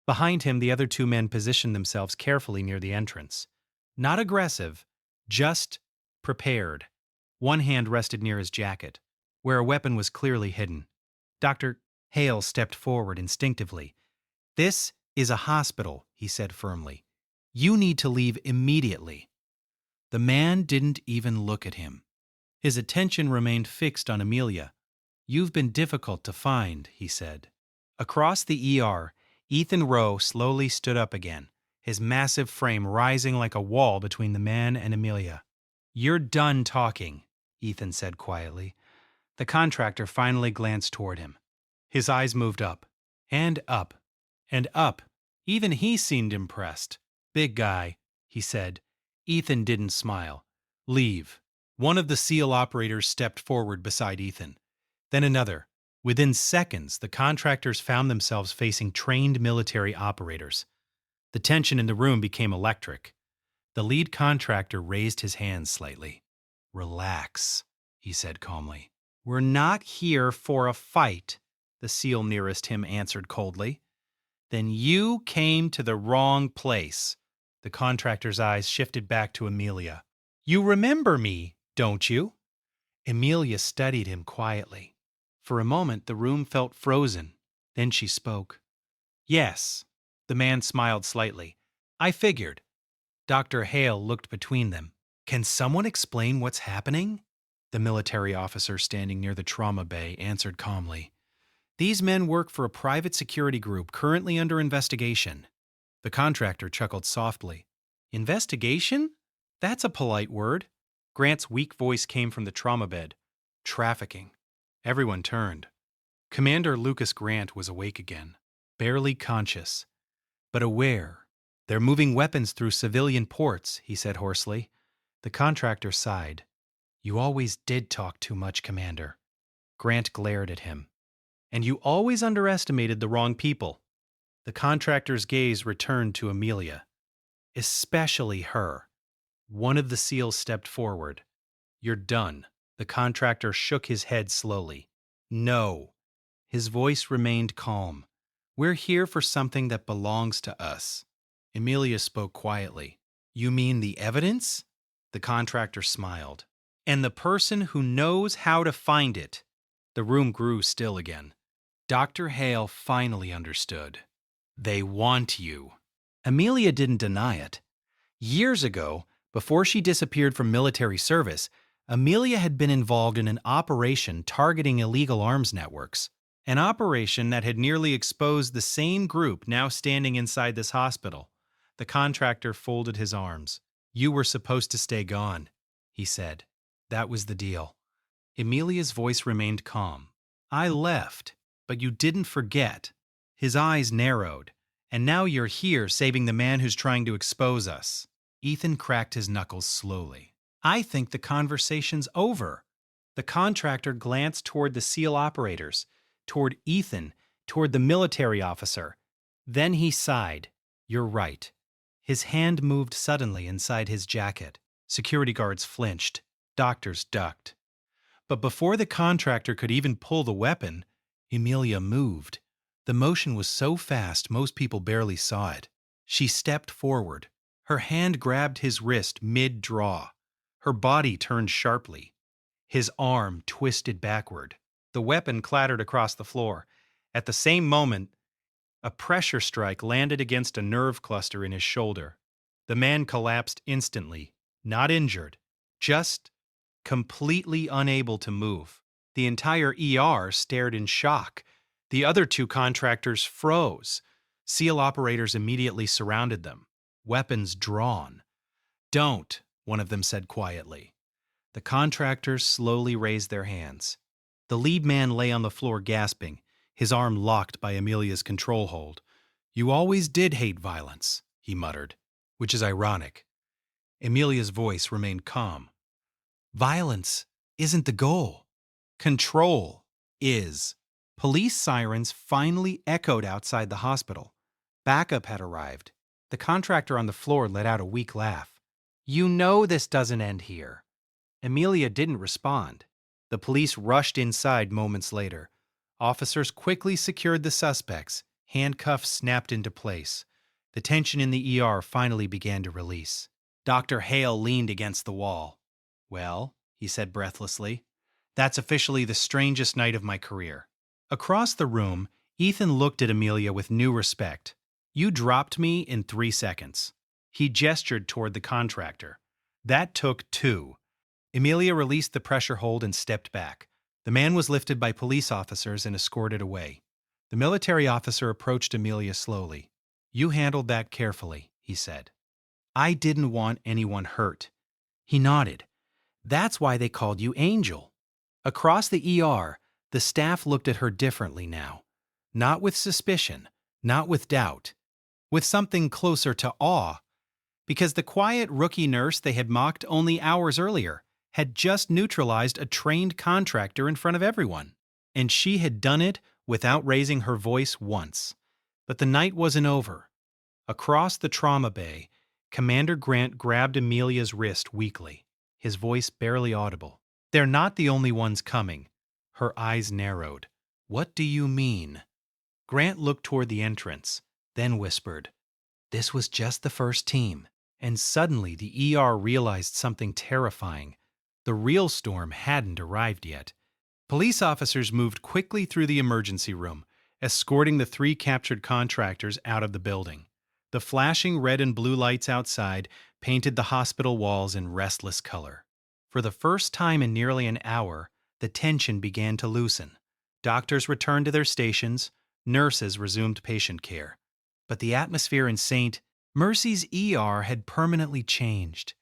Speaker 1: Behind him, the other two men positioned themselves carefully near the entrance. Not aggressive, just prepared. One hand rested near his jacket, where a weapon was clearly hidden. Dr. Hale stepped forward instinctively. "This is a hospital," he said firmly. "You need to leave immediately." The man didn't even look at him. His attention remained fixed on Emilia. "You've been difficult to find," he said. Across the ER, Ethan Rowe slowly stood up again, his massive frame rising like a wall between the man and Emilia. "You're done talking," Ethan said quietly. The contractor finally glanced toward him. His eyes moved up, and up, and up. Even he seemed impressed. "Big guy," he said. Ethan didn't smile. "Leave." One of the SEAL operators stepped forward beside Ethan. Then another. Within seconds, the contractors found themselves facing trained military operators. The tension in the room became electric. The lead contractor raised his hands slightly. "Relax," he said calmly. "We're not here for a fight," the SEAL nearest him answered coldly. "Then you came to the wrong place." The contractor's eyes shifted back to Emilia. "You remember me, don't you?" Emilia studied him quietly. For a moment, the room felt frozen. Then she spoke. "Yes." The man smiled slightly. "I figured." Dr. Hale looked between them. "Can someone explain what's happening?" The military officer standing near the trauma bay answered calmly. "These men work for a private security group currently under investigation." The contractor chuckled softly. "Investigation? That's a polite word." Grant's weak voice came from the trauma bed. "Trafficking." Everyone turned. Commander Lucas Grant was awake again, barely conscious, but aware. "They're moving weapons through civilian ports," he said hoarsely. The contractor sighed. "You always did talk too much, Commander." Grant glared at him. "And you always underestimated the wrong people." The contractor's gaze returned to Emilia. "Especially her." One of the SEALs stepped forward. "You're done." The contractor shook his head slowly. "No." His voice remained calm. "We're here for something that belongs to us." Emilia spoke quietly. "You mean the evidence?" The contractor smiled. "And the person who knows how to find it." The room grew still again. Dr. Hale finally understood. "They want you." Emilia didn't deny it. Years ago, before she disappeared from military service, Emilia had been involved in an operation targeting illegal arms networks. An operation that had nearly exposed the same group now standing inside this hospital. The contractor folded his arms. "You were supposed to stay gone," he said. "That was the deal." Emilia's voice remained calm. "I left, but you didn't forget." His eyes narrowed. "And now you're here saving the man who's trying to expose us." Ethan cracked his knuckles slowly. "I think the conversation's over." The contractor glanced toward the SEAL operators, toward Ethan, toward the military officer. Then he sighed. "You're right." His hand moved suddenly inside his jacket. Security guards flinched. Doctors ducked. But before the contractor could even pull the weapon, Emilia moved. The motion was so fast most people barely saw it. She stepped forward. Her hand grabbed his wrist mid-draw. Her body turned sharply. His arm twisted backward. The weapon clattered across the floor. At the same moment, a pressure strike landed against a nerve cluster in his shoulder. The man collapsed instantly, not injured, just completely unable to move. The entire ER stared in shock. The other two contractors froze. SEAL operators immediately surrounded them, weapons drawn. "Don't," one of them said quietly. The contractors slowly raised their hands. The lead man lay on the floor gasping, his arm locked by Emilia's control hold. "You always did hate violence," he muttered, which is ironic. Emilia's voice remained calm. "Violence isn't the goal. Control is." Police sirens finally echoed outside the hospital. Backup had arrived. The contractor on the floor let out a weak laugh. "You know this doesn't end here." Emilia didn't respond. The police rushed inside moments later. Officers quickly secured the suspects. Handcuffs snapped into place. The tension in the ER finally began to release. Dr. Hale leaned against the wall. "Well," he said breathlessly, "that's officially the strangest night of my career." Across the room, Ethan looked at Emilia with new respect. "You dropped me in 3 seconds." He gestured toward the contractor. "That took 2." Emilia released the pressure hold and stepped back. The man was lifted by police officers and escorted away. The military officer approached Emilia slowly. "You handled that carefully," he said. "I didn't want anyone hurt." He nodded. "That's why they called you Angel." Across the ER, the staff looked at her differently now. Not with suspicion, not with doubt, with something closer to awe. Because the quiet rookie nurse they had mocked only hours earlier had just neutralized a trained contractor in front of everyone. And she had done it without raising her voice once. But the night wasn't over. Across the trauma bay, Commander Grant grabbed Emilia's wrist weakly, his voice barely audible. "They're not the only ones coming." Her eyes narrowed. "What do you mean?" Grant looked toward the entrance, then whispered, "This was just the first team." And suddenly the ER realized something terrifying. The real storm hadn't arrived yet. Police officers moved quickly through the emergency room, escorting the 3 captured contractors out of the building. The flashing red and blue lights outside painted the hospital walls in restless color. For the first time in nearly an hour, the tension began to loosen. Doctors returned to their stations, nurses resumed patient care. But the atmosphere in St. Mercy's ER had permanently changed,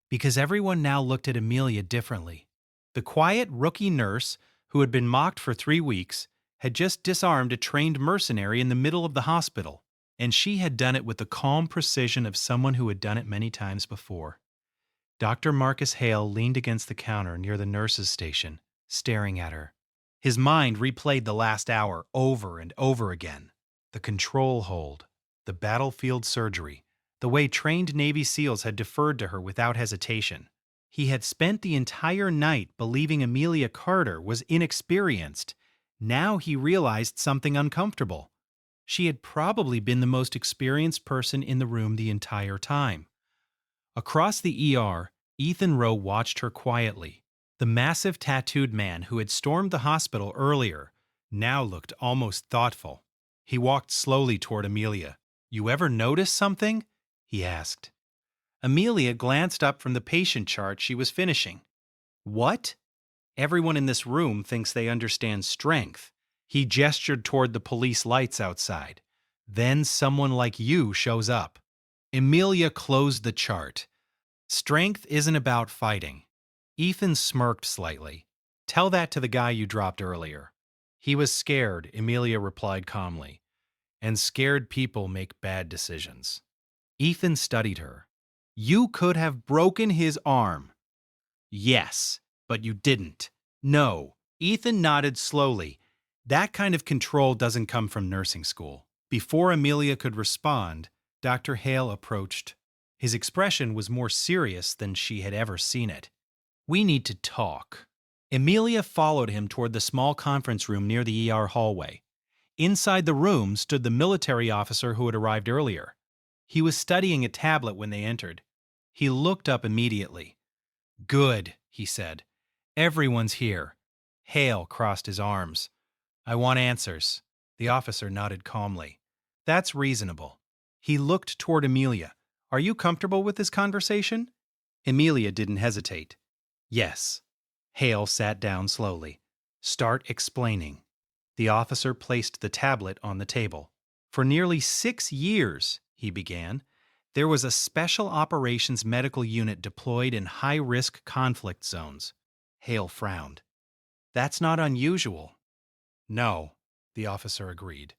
Speaker 1: because everyone now looked at Emilia differently. The quiet rookie nurse, who had been mocked for 3 weeks, had just disarmed a trained mercenary in the middle of the hospital, and she had done it with the calm precision of someone who had done it many times before. Dr. Marcus Hale leaned against the counter near the nurse's station, staring at her. His mind replayed the last hour over and over again. The control hold, the battlefield surgery, the way trained Navy SEALs had deferred to her without hesitation. He had spent the entire night believing Emilia Carter was inexperienced. Now he realized something uncomfortable. She had probably been the most experienced person in the room the entire time. Across the ER, Ethan Rowe watched her quietly. The massive tattooed man who had stormed the hospital earlier now looked almost thoughtful. He walked slowly toward Emilia. "You ever notice something?" he asked. Emilia glanced up from the patient chart she was finishing. "What?" "Everyone in this room thinks they understand strength." He gestured toward the police lights outside. "Then someone like you shows up." Emilia closed the chart. "Strength isn't about fighting." Ethan smirked slightly. "Tell that to the guy you dropped earlier." "He was scared," Emilia replied calmly. "And scared people make bad decisions." Ethan studied her. "You could have broken his arm." "Yes, but you didn't." "No." Ethan nodded slowly. "That kind of control doesn't come from nursing school." Before Emilia could respond, Dr. Hale approached. His expression was more serious than she had ever seen it. "We need to talk." Emilia followed him toward the small conference room near the ER hallway. Inside the room stood the military officer who had arrived earlier. He was studying a tablet when they entered. He looked up immediately. "Good," he said. "Everyone's here." Hale crossed his arms. "I want answers." The officer nodded calmly. "That's reasonable." He looked toward Emilia. "Are you comfortable with this conversation?" Emilia didn't hesitate. "Yes." Hale sat down slowly. "Start explaining." The officer placed the tablet on the table. "For nearly 6 years," he began, "there was a special operations medical unit deployed in high-risk conflict zones." Hale frowned. "That's not unusual." "No." the officer agreed.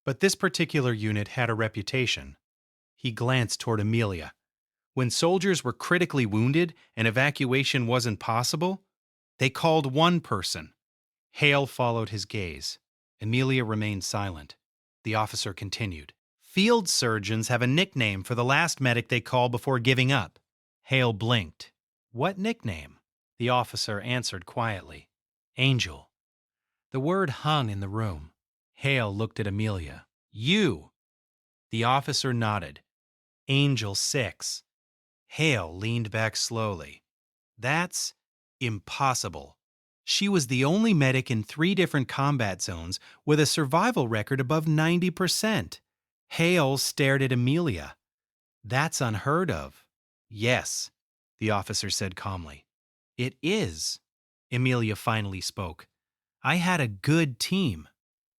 Speaker 1: But this particular unit had a reputation. He glanced toward Emilia. When soldiers were critically wounded and evacuation wasn't possible, they called one person. Hale followed his gaze. Emilia remained silent. The officer continued. Field surgeons have a nickname for the last medic they call before giving up. Hale blinked. What nickname? The officer answered quietly. Angel. The word hung in the room. Hale looked at Emilia. You. The officer nodded. Angel 6. Hale leaned back slowly. That's impossible. She was the only medic in 3 different combat zones with a survival record above 90%. Hale stared at Emilia. That's unheard of. Yes, the officer said calmly. It is. Emilia finally spoke. I had a good team.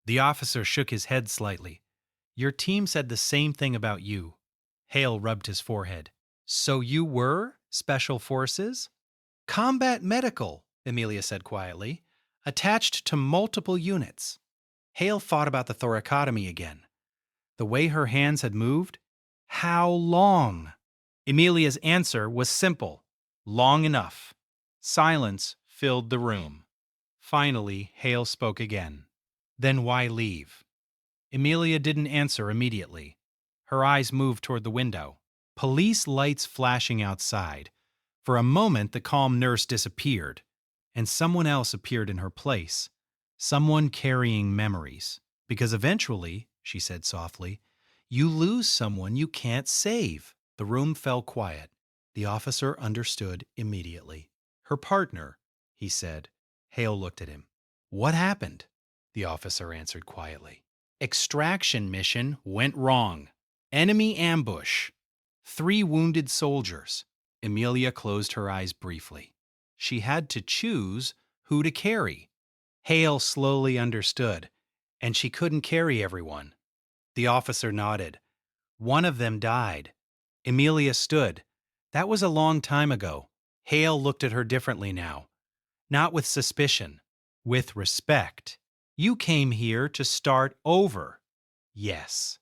Speaker 1: The officer shook his head slightly. Your team said the same thing about you. Hale rubbed his forehead. So you were Special Forces? Combat medical, Emilia said quietly, attached to multiple units. Hale thought about the thoracotomy again. The way her hands had moved? How long? Emilia's answer was simple. Long enough. Silence filled the room. Finally, Hale spoke again. Then why leave? Emilia didn't answer immediately. Her eyes moved toward the window. Police lights flashing outside. For a moment, the calm nurse disappeared, and someone else appeared in her place. Someone carrying memories. Because eventually, she said softly, you lose someone you can't save. The room fell quiet. The officer understood immediately. Her partner, he said. Hale looked at him. What happened? The officer answered quietly. Extraction mission went wrong. Enemy ambush. 3 wounded soldiers. Emilia closed her eyes briefly. She had to choose who to carry. Hale slowly understood, and she couldn't carry everyone. The officer nodded. One of them died. Emilia stood. That was a long time ago. Hale looked at her differently now. Not with suspicion, with respect. You came here to start over. Yes.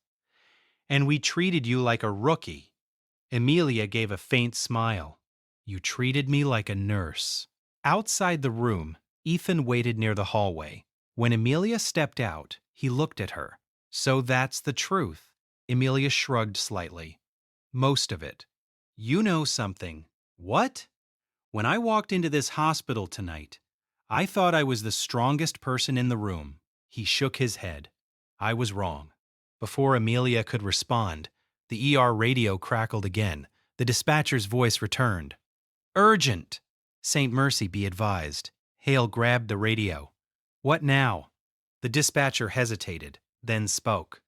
Speaker 1: And we treated you like a rookie. Emilia gave a faint smile. You treated me like a nurse. Outside the room, Ethan waited near the hallway. When Emilia stepped out, he looked at her. So that's the truth. Emilia shrugged slightly. Most of it. You know something. What? When I walked into this hospital tonight, I thought I was the strongest person in the room. He shook his head. I was wrong. Before Emilia could respond, the ER radio crackled again. The dispatcher's voice returned. Urgent! St. Mercy be advised. Hale grabbed the radio. What now? The dispatcher hesitated, then spoke.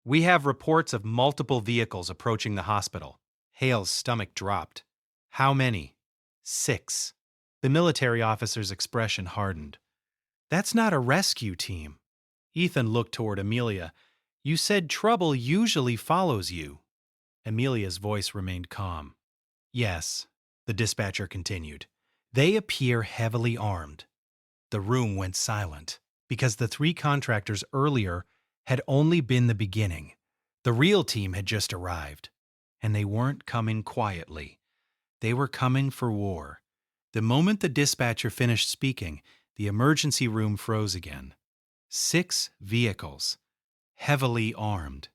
Speaker 1: We have reports of multiple vehicles approaching the hospital. Hale's stomach dropped. How many? 6. The military officer's expression hardened. That's not a rescue team. Ethan looked toward Emilia. You said trouble usually follows you. Emilia's voice remained calm. Yes, the dispatcher continued. They appear heavily armed. The room went silent because the 3 contractors earlier had only been the beginning. The real team had just arrived, and they weren't coming quietly. They were coming for war. The moment the dispatcher finished speaking, the emergency room froze again. 6 vehicles, heavily armed,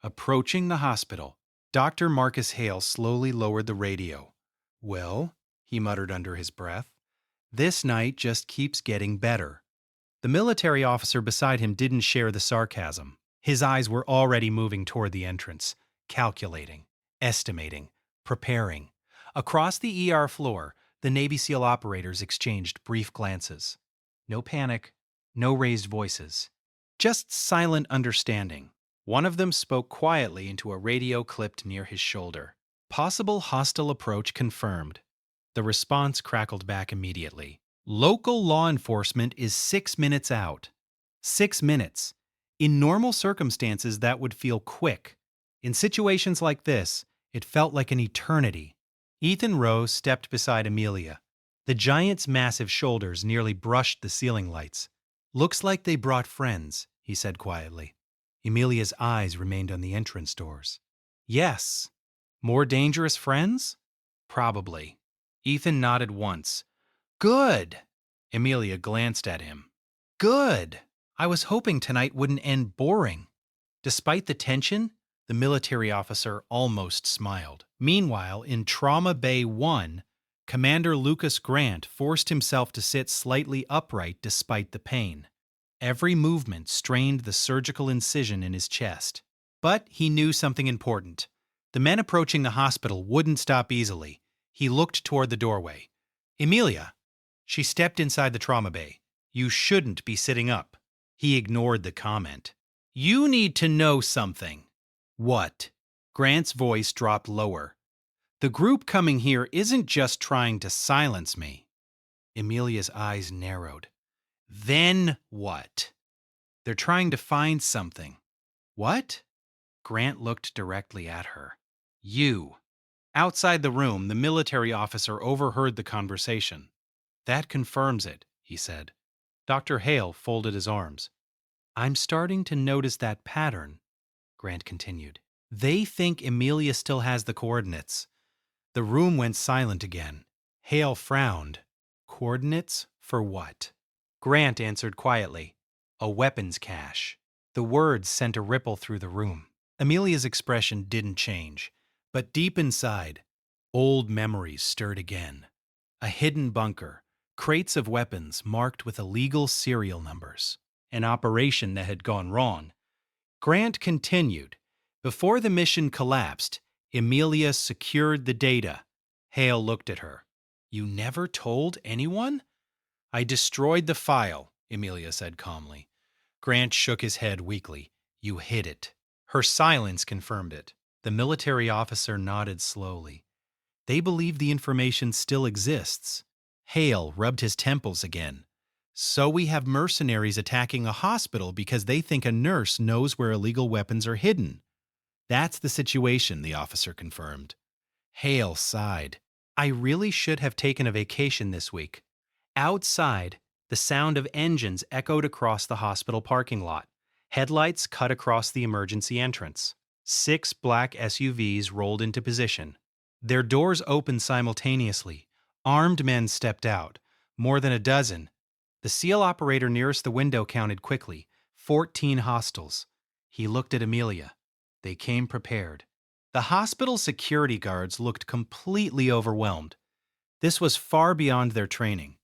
Speaker 1: approaching the hospital. Dr. Marcus Hale slowly lowered the radio. Well, he muttered under his breath, this night just keeps getting better. The military officer beside him didn't share the sarcasm. His eyes were already moving toward the entrance, calculating, estimating, preparing. Across the ER floor, the Navy SEAL operators exchanged brief glances. No panic, no raised voices. Just silent understanding. One of them spoke quietly into a radio clipped near his shoulder. Possible hostile approach confirmed. The response crackled back immediately. Local law enforcement is 6 minutes out. 6 minutes. In normal circumstances, that would feel quick. In situations like this, it felt like an eternity. Ethan Rose stepped beside Emilia. The giant's massive shoulders nearly brushed the ceiling lights. Looks like they brought friends, he said quietly. Emilia's eyes remained on the entrance doors. Yes. More dangerous friends? Probably. Ethan nodded once. Good. Emilia glanced at him. Good. I was hoping tonight wouldn't end boring. Despite the tension, the military officer almost smiled. Meanwhile, in Trauma Bay 1, Commander Lucas Grant forced himself to sit slightly upright despite the pain. Every movement strained the surgical incision in his chest. But he knew something important. The men approaching the hospital wouldn't stop easily. He looked toward the doorway. Emilia. She stepped inside the trauma bay. You shouldn't be sitting up. He ignored the comment. You need to know something. What? Grant's voice dropped lower. The group coming here isn't just trying to silence me. Emilia's eyes narrowed. Then what? They're trying to find something. What? Grant looked directly at her. You. Outside the room, the military officer overheard the conversation. That confirms it, he said. Dr. Hale folded his arms. I'm starting to notice that pattern, Grant continued. They think Emilia still has the coordinates. The room went silent again. Hale frowned. Coordinates for what? Grant answered quietly. A weapons cache. The words sent a ripple through the room. Emilia's expression didn't change, but deep inside, old memories stirred again. A hidden bunker, crates of weapons marked with illegal serial numbers. An operation that had gone wrong. Grant continued. Before the mission collapsed, Emilia secured the data. Hale looked at her. You never told anyone? I destroyed the file, Emilia said calmly. Grant shook his head weakly. You hid it. Her silence confirmed it. The military officer nodded slowly. They believe the information still exists. Hale rubbed his temples again. So we have mercenaries attacking a hospital because they think a nurse knows where illegal weapons are hidden. That's the situation, the officer confirmed. Hale sighed. I really should have taken a vacation this week. Outside, the sound of engines echoed across the hospital parking lot. Headlights cut across the emergency entrance. 6 black SUVs rolled into position. Their doors opened simultaneously. Armed men stepped out. More than a dozen. The SEAL operator nearest the window counted quickly. 14 hostiles. He looked at Emilia. They came prepared. The hospital security guards looked completely overwhelmed. This was far beyond their training.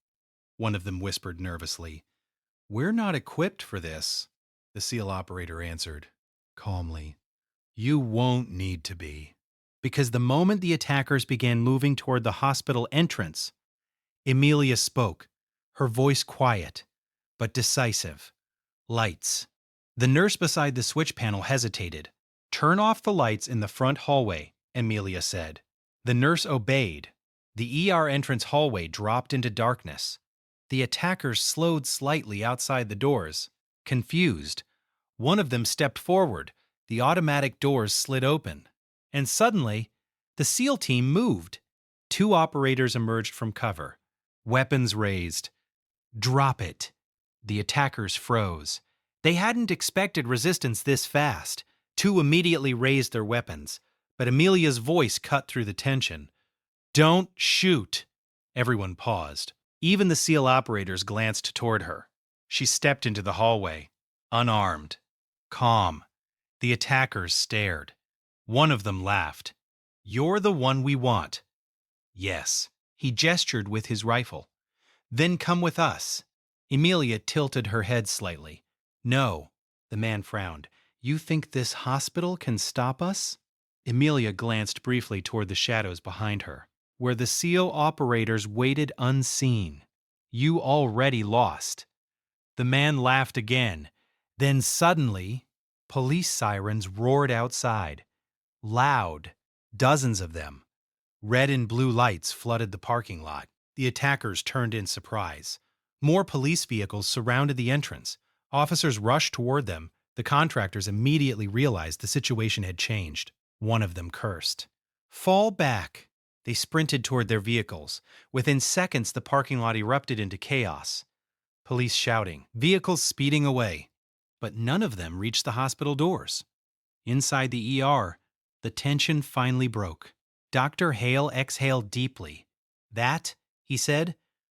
Speaker 1: One of them whispered nervously. We're not equipped for this, the SEAL operator answered, calmly. You won't need to be. Because the moment the attackers began moving toward the hospital entrance, Emilia spoke, her voice quiet, but decisive. Lights. The nurse beside the switch panel hesitated. Turn off the lights in the front hallway, Emilia said. The nurse obeyed. The ER entrance hallway dropped into darkness. The attackers slowed slightly outside the doors. Confused, one of them stepped forward. The automatic doors slid open. And suddenly, the SEAL team moved. 2 operators emerged from cover. Weapons raised. Drop it. The attackers froze. They hadn't expected resistance this fast. 2 immediately raised their weapons. But Emilia's voice cut through the tension. Don't shoot. Everyone paused. Even the SEAL operators glanced toward her. She stepped into the hallway, unarmed, calm. The attackers stared. One of them laughed. You're the one we want. Yes. He gestured with his rifle. Then come with us. Emilia tilted her head slightly. No. The man frowned. You think this hospital can stop us? Emilia glanced briefly toward the shadows behind her, where the SEAL operators waited unseen. You already lost. The man laughed again. Then suddenly, police sirens roared outside. Loud. Dozens of them. Red and blue lights flooded the parking lot. The attackers turned in surprise. More police vehicles surrounded the entrance. Officers rushed toward them. The contractors immediately realized the situation had changed. One of them cursed. Fall back. They sprinted toward their vehicles. Within seconds, the parking lot erupted into chaos. Police shouting, vehicles speeding away. but none of them reached the hospital doors. Inside the ER, the tension finally broke. Dr. Hale exhaled deeply. That, he said,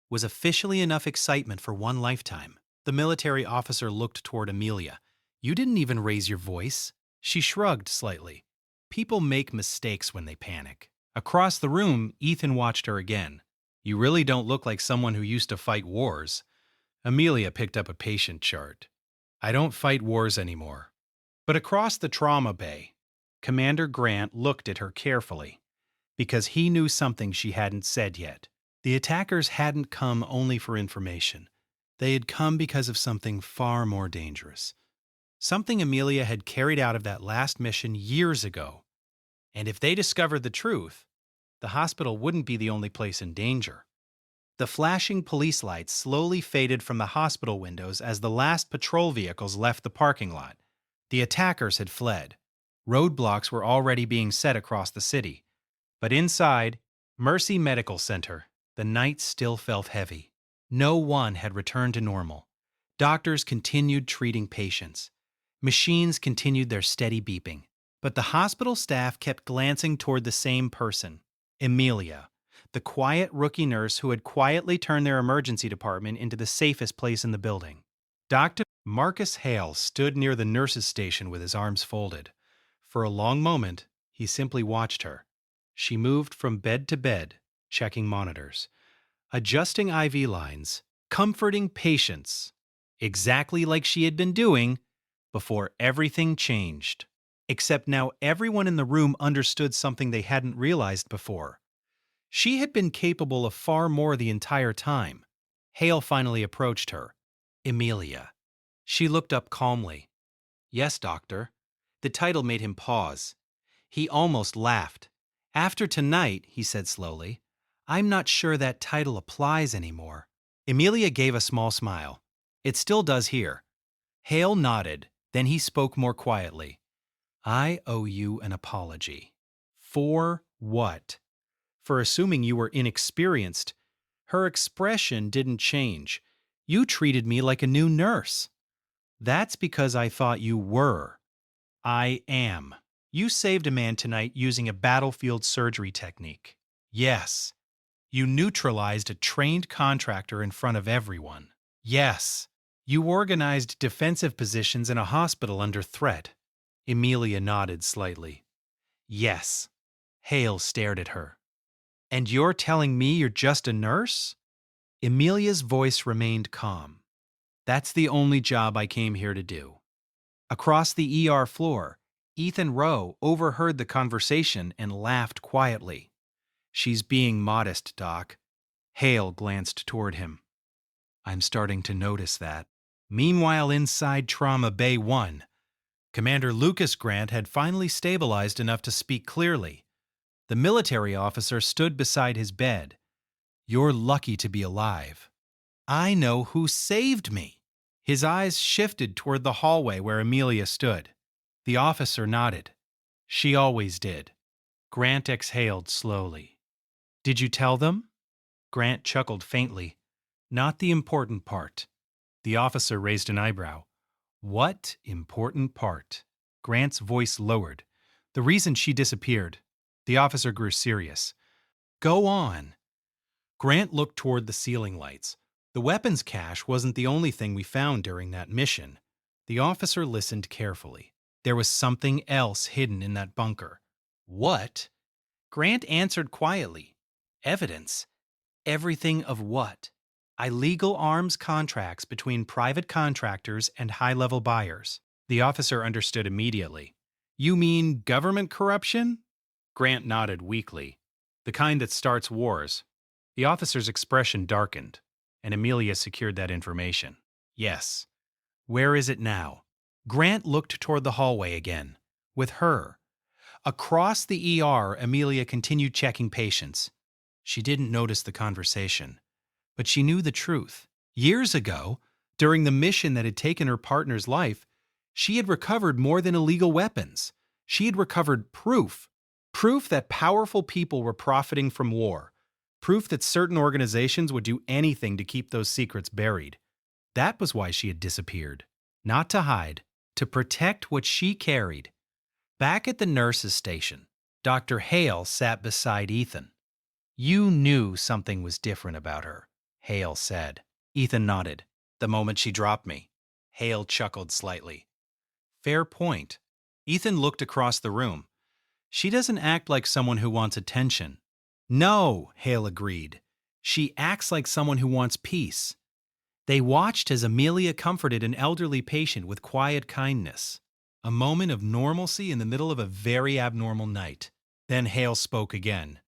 Speaker 1: was officially enough excitement for one lifetime. The military officer looked toward Emilia. You didn't even raise your voice. She shrugged slightly. People make mistakes when they panic. Across the room, Ethan watched her again. You really don't look like someone who used to fight wars. Emilia picked up a patient chart. I don't fight wars anymore. But across the trauma bay, Commander Grant looked at her carefully, because he knew something she hadn't said yet. The attackers hadn't come only for information. They had come because of something far more dangerous. Something Emilia had carried out of that last mission years ago. And if they discovered the truth, the hospital wouldn't be the only place in danger. The flashing police lights slowly faded from the hospital windows as the last patrol vehicles left the parking lot. The attackers had fled. Roadblocks were already being set across the city. But inside, Mercy Medical Center, the night still felt heavy. No one had returned to normal. Doctors continued treating patients. Machines continued their steady beeping. But the hospital staff kept glancing toward the same person, Emilia, the quiet rookie nurse who had quietly turned their emergency department into the safest place in the building. Dr. Marcus Hale stood near the nurse's station with his arms folded. For a long moment, he simply watched her. She moved from bed to bed, checking monitors, adjusting IV lines, comforting patients, exactly like she had been doing before everything changed. Except now everyone in the room understood something they hadn't realized before. She had been capable of far more the entire time. Hale finally approached her. Emilia. She looked up calmly. Yes, doctor. The title made him pause. He almost laughed. After tonight, he said slowly, I'm not sure that title applies anymore. Emilia gave a small smile. It still does here. Hale nodded. Then he spoke more quietly. I owe you an apology. For what? For assuming you were inexperienced. Her expression didn't change. You treated me like a new nurse. That's because I thought you were. I am. You saved a man tonight using a battlefield surgery technique. Yes. You neutralized a trained contractor in front of everyone. Yes. You organized defensive positions in a hospital under threat. Emilia nodded slightly. Yes. Hale stared at her. And you're telling me you're just a nurse? Emilia's voice remained calm. That's the only job I came here to do. Across the ER floor, Ethan Rowe overheard the conversation and laughed quietly. She's being modest, Doc. Hale glanced toward him. I'm starting to notice that. Meanwhile, inside Trauma Bay 1, Commander Lucas Grant had finally stabilized enough to speak clearly. The military officer stood beside his bed. You're lucky to be alive. I know who saved me. His eyes shifted toward the hallway where Emilia stood. The officer nodded. She always did. Grant exhaled slowly. Did you tell them? Grant chuckled faintly. Not the important part. The officer raised an eyebrow. What important part? Grant's voice lowered. The reason she disappeared. The officer grew serious. Go on. Grant looked toward the ceiling lights. The weapons cache wasn't the only thing we found during that mission. The officer listened carefully. There was something else hidden in that bunker. What? Grant answered quietly. Evidence. Everything of what? Illegal arms contracts between private contractors and high-level buyers. The officer understood immediately. You mean government corruption? Grant nodded weakly. The kind that starts wars. The officer's expression darkened, and Emilia secured that information. Yes. Where is it now? Grant looked toward the hallway again. With her. Across the ER, Emilia continued checking patients. She didn't notice the conversation. But she knew the truth. Years ago, during the mission that had taken her partner's life, she had recovered more than illegal weapons. She had recovered proof. Proof that powerful people were profiting from war. Proof that certain organizations would do anything to keep those secrets buried. That was why she had disappeared. Not to hide, to protect what she carried. Back at the nurse's station, Dr. Hale sat beside Ethan. You knew something was different about her, Hale said. Ethan nodded. The moment she dropped me. Hale chuckled slightly. Fair point. Ethan looked across the room. She doesn't act like someone who wants attention. No, Hale agreed. She acts like someone who wants peace. They watched as Emilia comforted an elderly patient with quiet kindness. A moment of normalcy in the middle of a very abnormal night. Then Hale spoke again.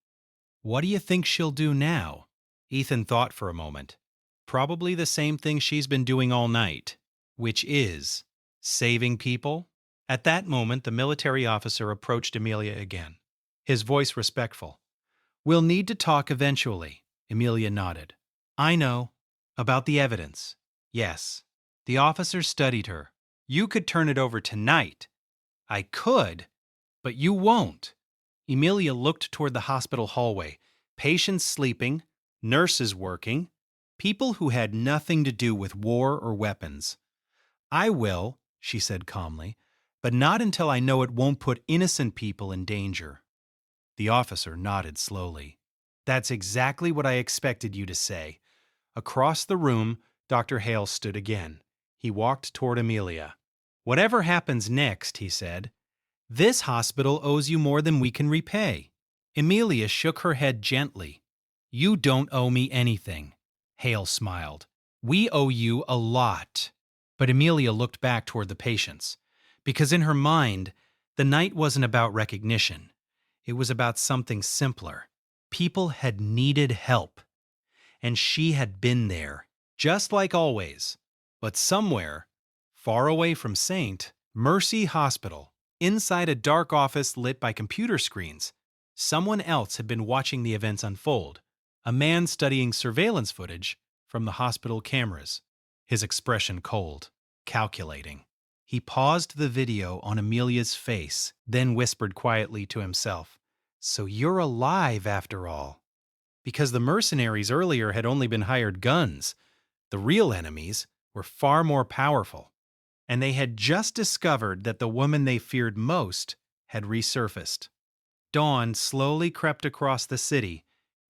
Speaker 1: What do you think she'll do now? Ethan thought for a moment. Probably the same thing she's been doing all night, which is saving people. At that moment, the military officer approached Emilia again, his voice respectful. We'll need to talk eventually, Emilia nodded. I know. About the evidence. Yes. The officer studied her. You could turn it over tonight. I could, but you won't. Emilia looked toward the hospital hallway. Patients sleeping, nurses working, people who had nothing to do with war or weapons. I will, she said calmly, but not until I know it won't put innocent people in danger. The officer nodded slowly. That's exactly what I expected you to say. Across the room, Dr. Hale stood again. He walked toward Emilia. Whatever happens next, he said, this hospital owes you more than we can repay. Emilia shook her head gently. You don't owe me anything. Hale smiled. We owe you a lot. But Emilia looked back toward the patients, because in her mind, the night wasn't about recognition. It was about something simpler. People had needed help. And she had been there, just like always. But somewhere, far away from St. Mercy Hospital, inside a dark office lit by computer screens, someone else had been watching the events unfold, a man studying surveillance footage from the hospital cameras, his expression cold, calculating. He paused the video on Emilia's face, then whispered quietly to himself, So you're alive after all. Because the mercenaries earlier had only been hired guns. The real enemies were far more powerful. And they had just discovered that the woman they feared most had resurfaced. Dawn slowly crept across the city.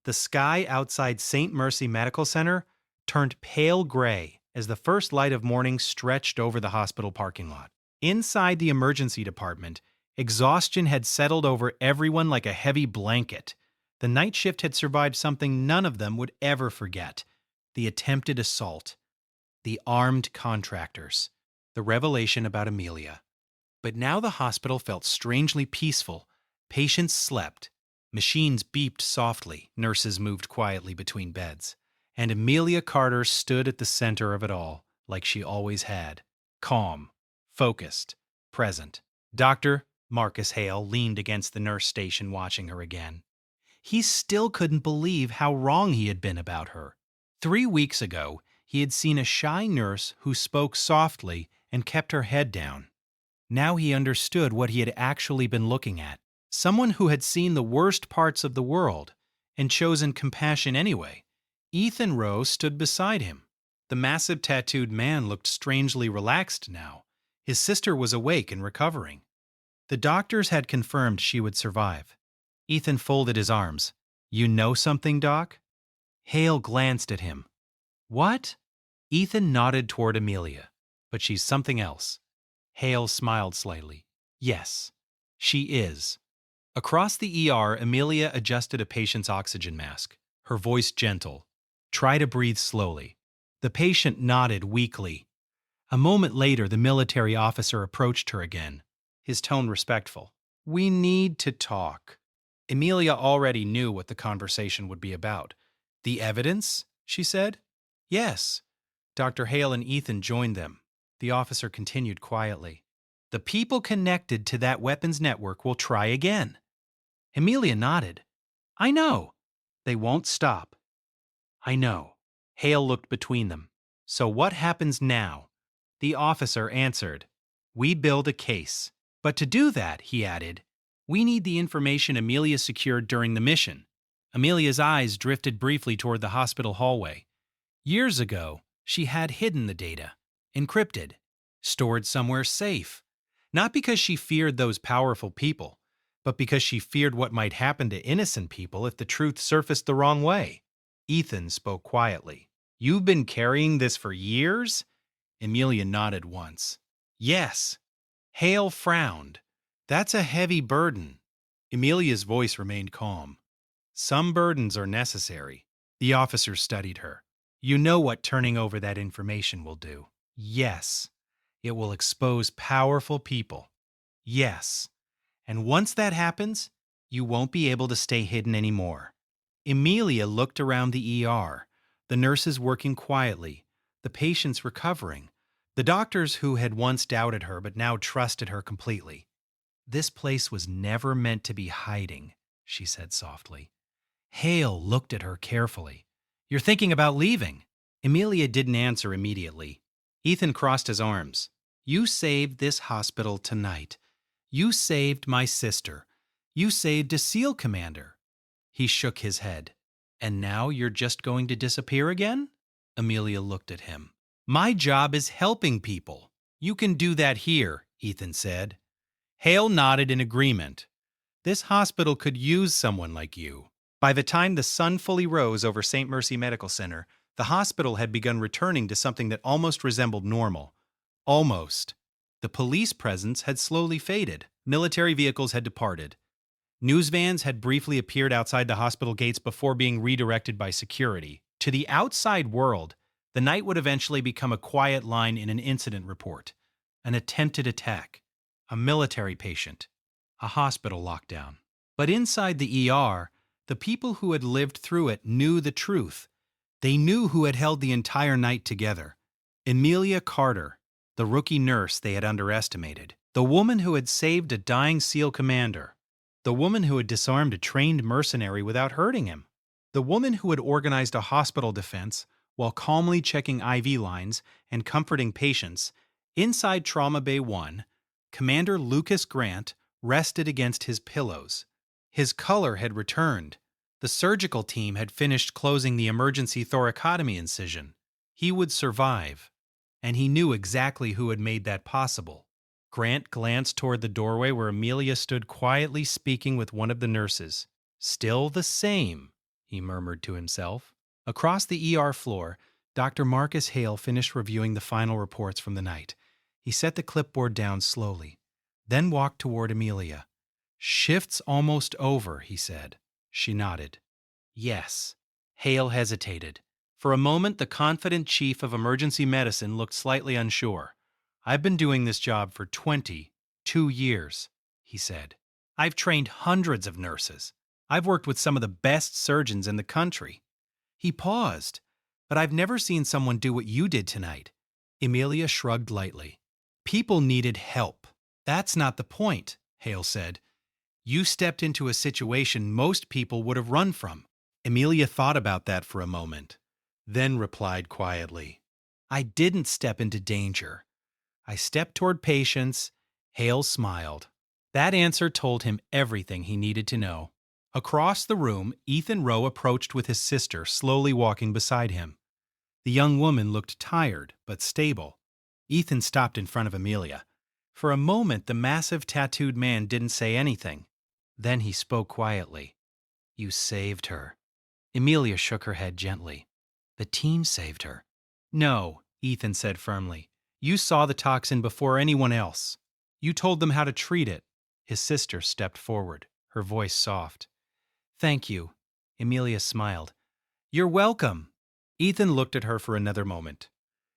Speaker 1: The sky outside St. Mercy Medical Center turned pale gray as the first light of morning stretched over the hospital parking lot. Inside the emergency department, exhaustion had settled over everyone like a heavy blanket. The night shift had survived something none of them would ever forget. The attempted assault. The armed contractors. The revelation about Emilia. But now the hospital felt strangely peaceful. Patients slept. Machines beeped softly. Nurses moved quietly between beds. And Emilia Carter stood at the center of it all, like she always had. Calm. Focused. Present. Dr. Marcus Hale leaned against the nurse station watching her again. He still couldn't believe how wrong he had been about her. 3 weeks ago, he had seen a shy nurse who spoke softly and kept her head down. Now he understood what he had actually been looking at. Someone who had seen the worst parts of the world and chosen compassion anyway. Ethan Rowe stood beside him. The massive tattooed man looked strangely relaxed now. His sister was awake and recovering. The doctors had confirmed she would survive. Ethan folded his arms. You know something, Doc? Hale glanced at him. What? Ethan nodded toward Emilia. But she's something else. Hale smiled slightly. Yes, she is. Across the ER, Emilia adjusted a patient's oxygen mask, her voice gentle. Try to breathe slowly. The patient nodded weakly. A moment later, the military officer approached her again, his tone respectful. We need to talk. Emilia already knew what the conversation would be about. The evidence? She said. Yes. Dr. Hale and Ethan joined them. The officer continued quietly. The people connected to that weapons network will try again. Emilia nodded. I know. They won't stop. I know. Hale looked between them. So what happens now? The officer answered. We build a case. But to do that, he added, we need the information Emilia secured during the mission. Emilia's eyes drifted briefly toward the hospital hallway. Years ago, she had hidden the data, encrypted. stored somewhere safe. Not because she feared those powerful people, but because she feared what might happen to innocent people if the truth surfaced the wrong way. Ethan spoke quietly. You've been carrying this for years? Emilia nodded once. Yes. Hale frowned. That's a heavy burden. Emilia's voice remained calm. Some burdens are necessary. The officer studied her. You know what turning over that information will do. Yes. It will expose powerful people. Yes. And once that happens, you won't be able to stay hidden anymore. Emilia looked around the ER, the nurses working quietly, the patients recovering, the doctors who had once doubted her but now trusted her completely. This place was never meant to be hiding, she said softly. Hale looked at her carefully. You're thinking about leaving. Emilia didn't answer immediately. Ethan crossed his arms. You saved this hospital tonight. You saved my sister. You saved a SEAL commander. He shook his head. And now you're just going to disappear again? Emilia looked at him. My job is helping people. You can do that here, Ethan said. Hale nodded in agreement. This hospital could use someone like you. By the time the sun fully rose over St. Mercy Medical Center, the hospital had begun returning to something that almost resembled normal. Almost. The police presence had slowly faded. Military vehicles had departed. News vans had briefly appeared outside the hospital gates before being redirected by security. To the outside world, the night would eventually become a quiet line in an incident report. An attempted attack. A military patient. A hospital lockdown. But inside the ER, the people who had lived through it knew the truth. They knew who had held the entire night together. Emilia Carter, the rookie nurse they had underestimated. The woman who had saved a dying SEAL commander. The woman who had disarmed a trained mercenary without hurting him. The woman who had organized a hospital defense while calmly checking IV lines and comforting patients. Inside Trauma Bay 1, Commander Lucas Grant rested against his pillows. His color had returned. The surgical team had finished closing the emergency thoracotomy incision. He would survive. And he knew exactly who had made that possible. Grant glanced toward the doorway where Emilia stood quietly speaking with one of the nurses. Still the same, he murmured to himself. Across the ER floor, Dr. Marcus Hale finished reviewing the final reports from the night. He set the clipboard down slowly, then walked toward Emilia. Shift's almost over, he said. She nodded. Yes. Hale hesitated. For a moment, the confident chief of emergency medicine looked slightly unsure. I've been doing this job for 22 years, he said. I've trained hundreds of nurses. I've worked with some of the best surgeons in the country. He paused. But I've never seen someone do what you did tonight. Emilia shrugged lightly. People needed help. That's not the point, Hale said. You stepped into a situation most people would have run from. Emilia thought about that for a moment, then replied quietly. I didn't step into danger. I stepped toward patients. Hale smiled. That answer told him everything he needed to know. Across the room, Ethan Rowe approached with his sister, slowly walking beside him. The young woman looked tired, but stable. Ethan stopped in front of Emilia. For a moment, the massive tattooed man didn't say anything. Then he spoke quietly. You saved her. Emilia shook her head gently. The team saved her. No, Ethan said firmly. You saw the toxin before anyone else. You told them how to treat it. His sister stepped forward, her voice soft. Thank you. Emilia smiled. You're welcome. Ethan looked at her for another moment.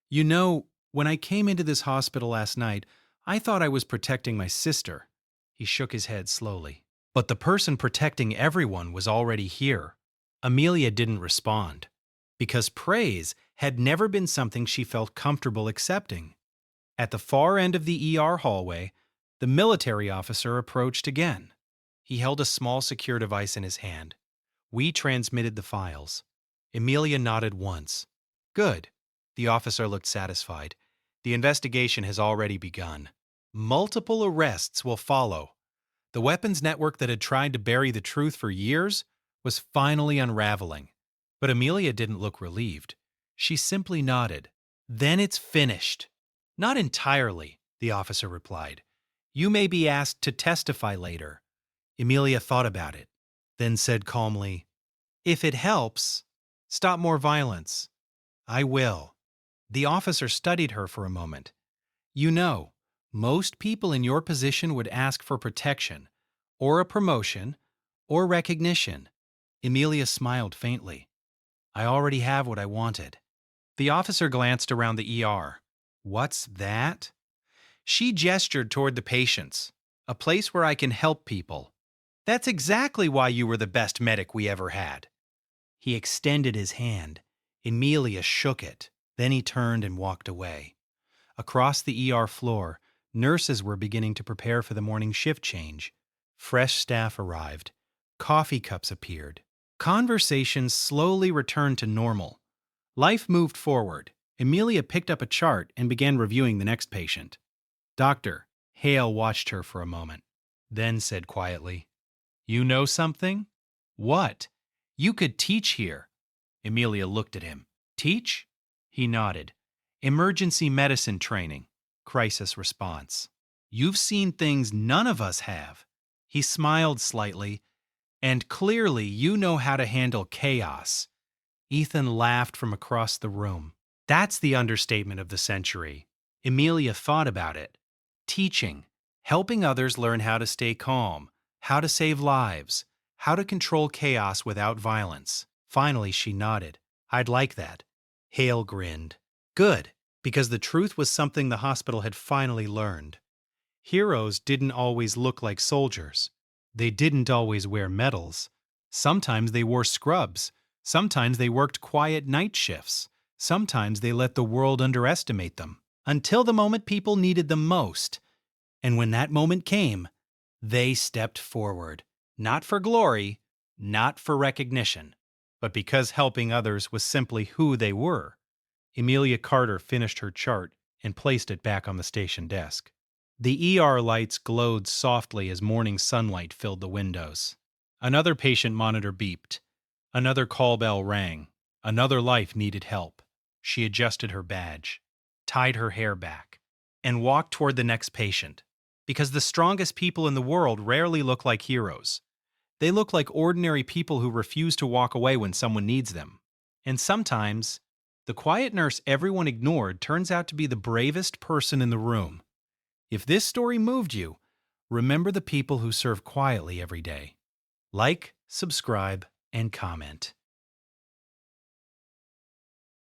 Speaker 1: You know, when I came into this hospital last night, I thought I was protecting my sister. He shook his head slowly. But the person protecting everyone was already here. Emilia didn't respond, because praise had never been something she felt comfortable accepting. At the far end of the ER hallway, the military officer approached again. He held a small secure device in his hand. We transmitted the files. Emilia nodded once. Good. The officer looked satisfied. The investigation has already begun. Multiple arrests will follow. The weapons network that had tried to bury the truth for years was finally unraveling. But Emilia didn't look relieved. She simply nodded. Then it's finished. Not entirely, the officer replied. You may be asked to testify later. Emilia thought about it, then said calmly, If it helps, stop more violence. I will. The officer studied her for a moment. You know, most people in your position would ask for protection, or a promotion, or recognition. Emilia smiled faintly. I already have what I wanted. The officer glanced around the ER. What's that? She gestured toward the patients, a place where I can help people. That's exactly why you were the best medic we ever had. He extended his hand. Emilia shook it. Then he turned and walked away. Across the ER floor, nurses were beginning to prepare for the morning shift change. Fresh staff arrived. Coffee cups appeared. Conversations slowly returned to normal. Life moved forward. Emilia picked up a chart and began reviewing the next patient. Doctor, Hale watched her for a moment, then said quietly, You know something? What? You could teach here. Emilia looked at him. Teach? He nodded. Emergency medicine training. Crisis response. You've seen things none of us have. He smiled slightly. And clearly you know how to handle chaos. Ethan laughed from across the room. That's the understatement of the century. Emilia thought about it. Teaching. Helping others learn how to stay calm, how to save lives, how to control chaos without violence. Finally, she nodded. I'd like that. Hale grinned. Good, because the truth was something the hospital had finally learned. Heroes didn't always look like soldiers. They didn't always wear medals. Sometimes they wore scrubs. Sometimes they worked quiet night shifts. Sometimes they let the world underestimate them. Until the moment people needed them most. And when that moment came, they stepped forward. Not for glory, not for recognition, but because helping others was simply who they were. Emilia Carter finished her chart and placed it back on the station desk. The ER lights glowed softly as morning sunlight filled the windows. Another patient monitor beeped. Another call bell rang. Another life needed help. She adjusted her badge, tied her hair back, and walked toward the next patient. Because the strongest people in the world rarely look like heroes. They look like ordinary people who refuse to walk away when someone needs them. And sometimes, the quiet nurse everyone ignored turns out to be the bravest person in the room. If this story moved you, remember the people who serve quietly every day. Like, subscribe, and comment.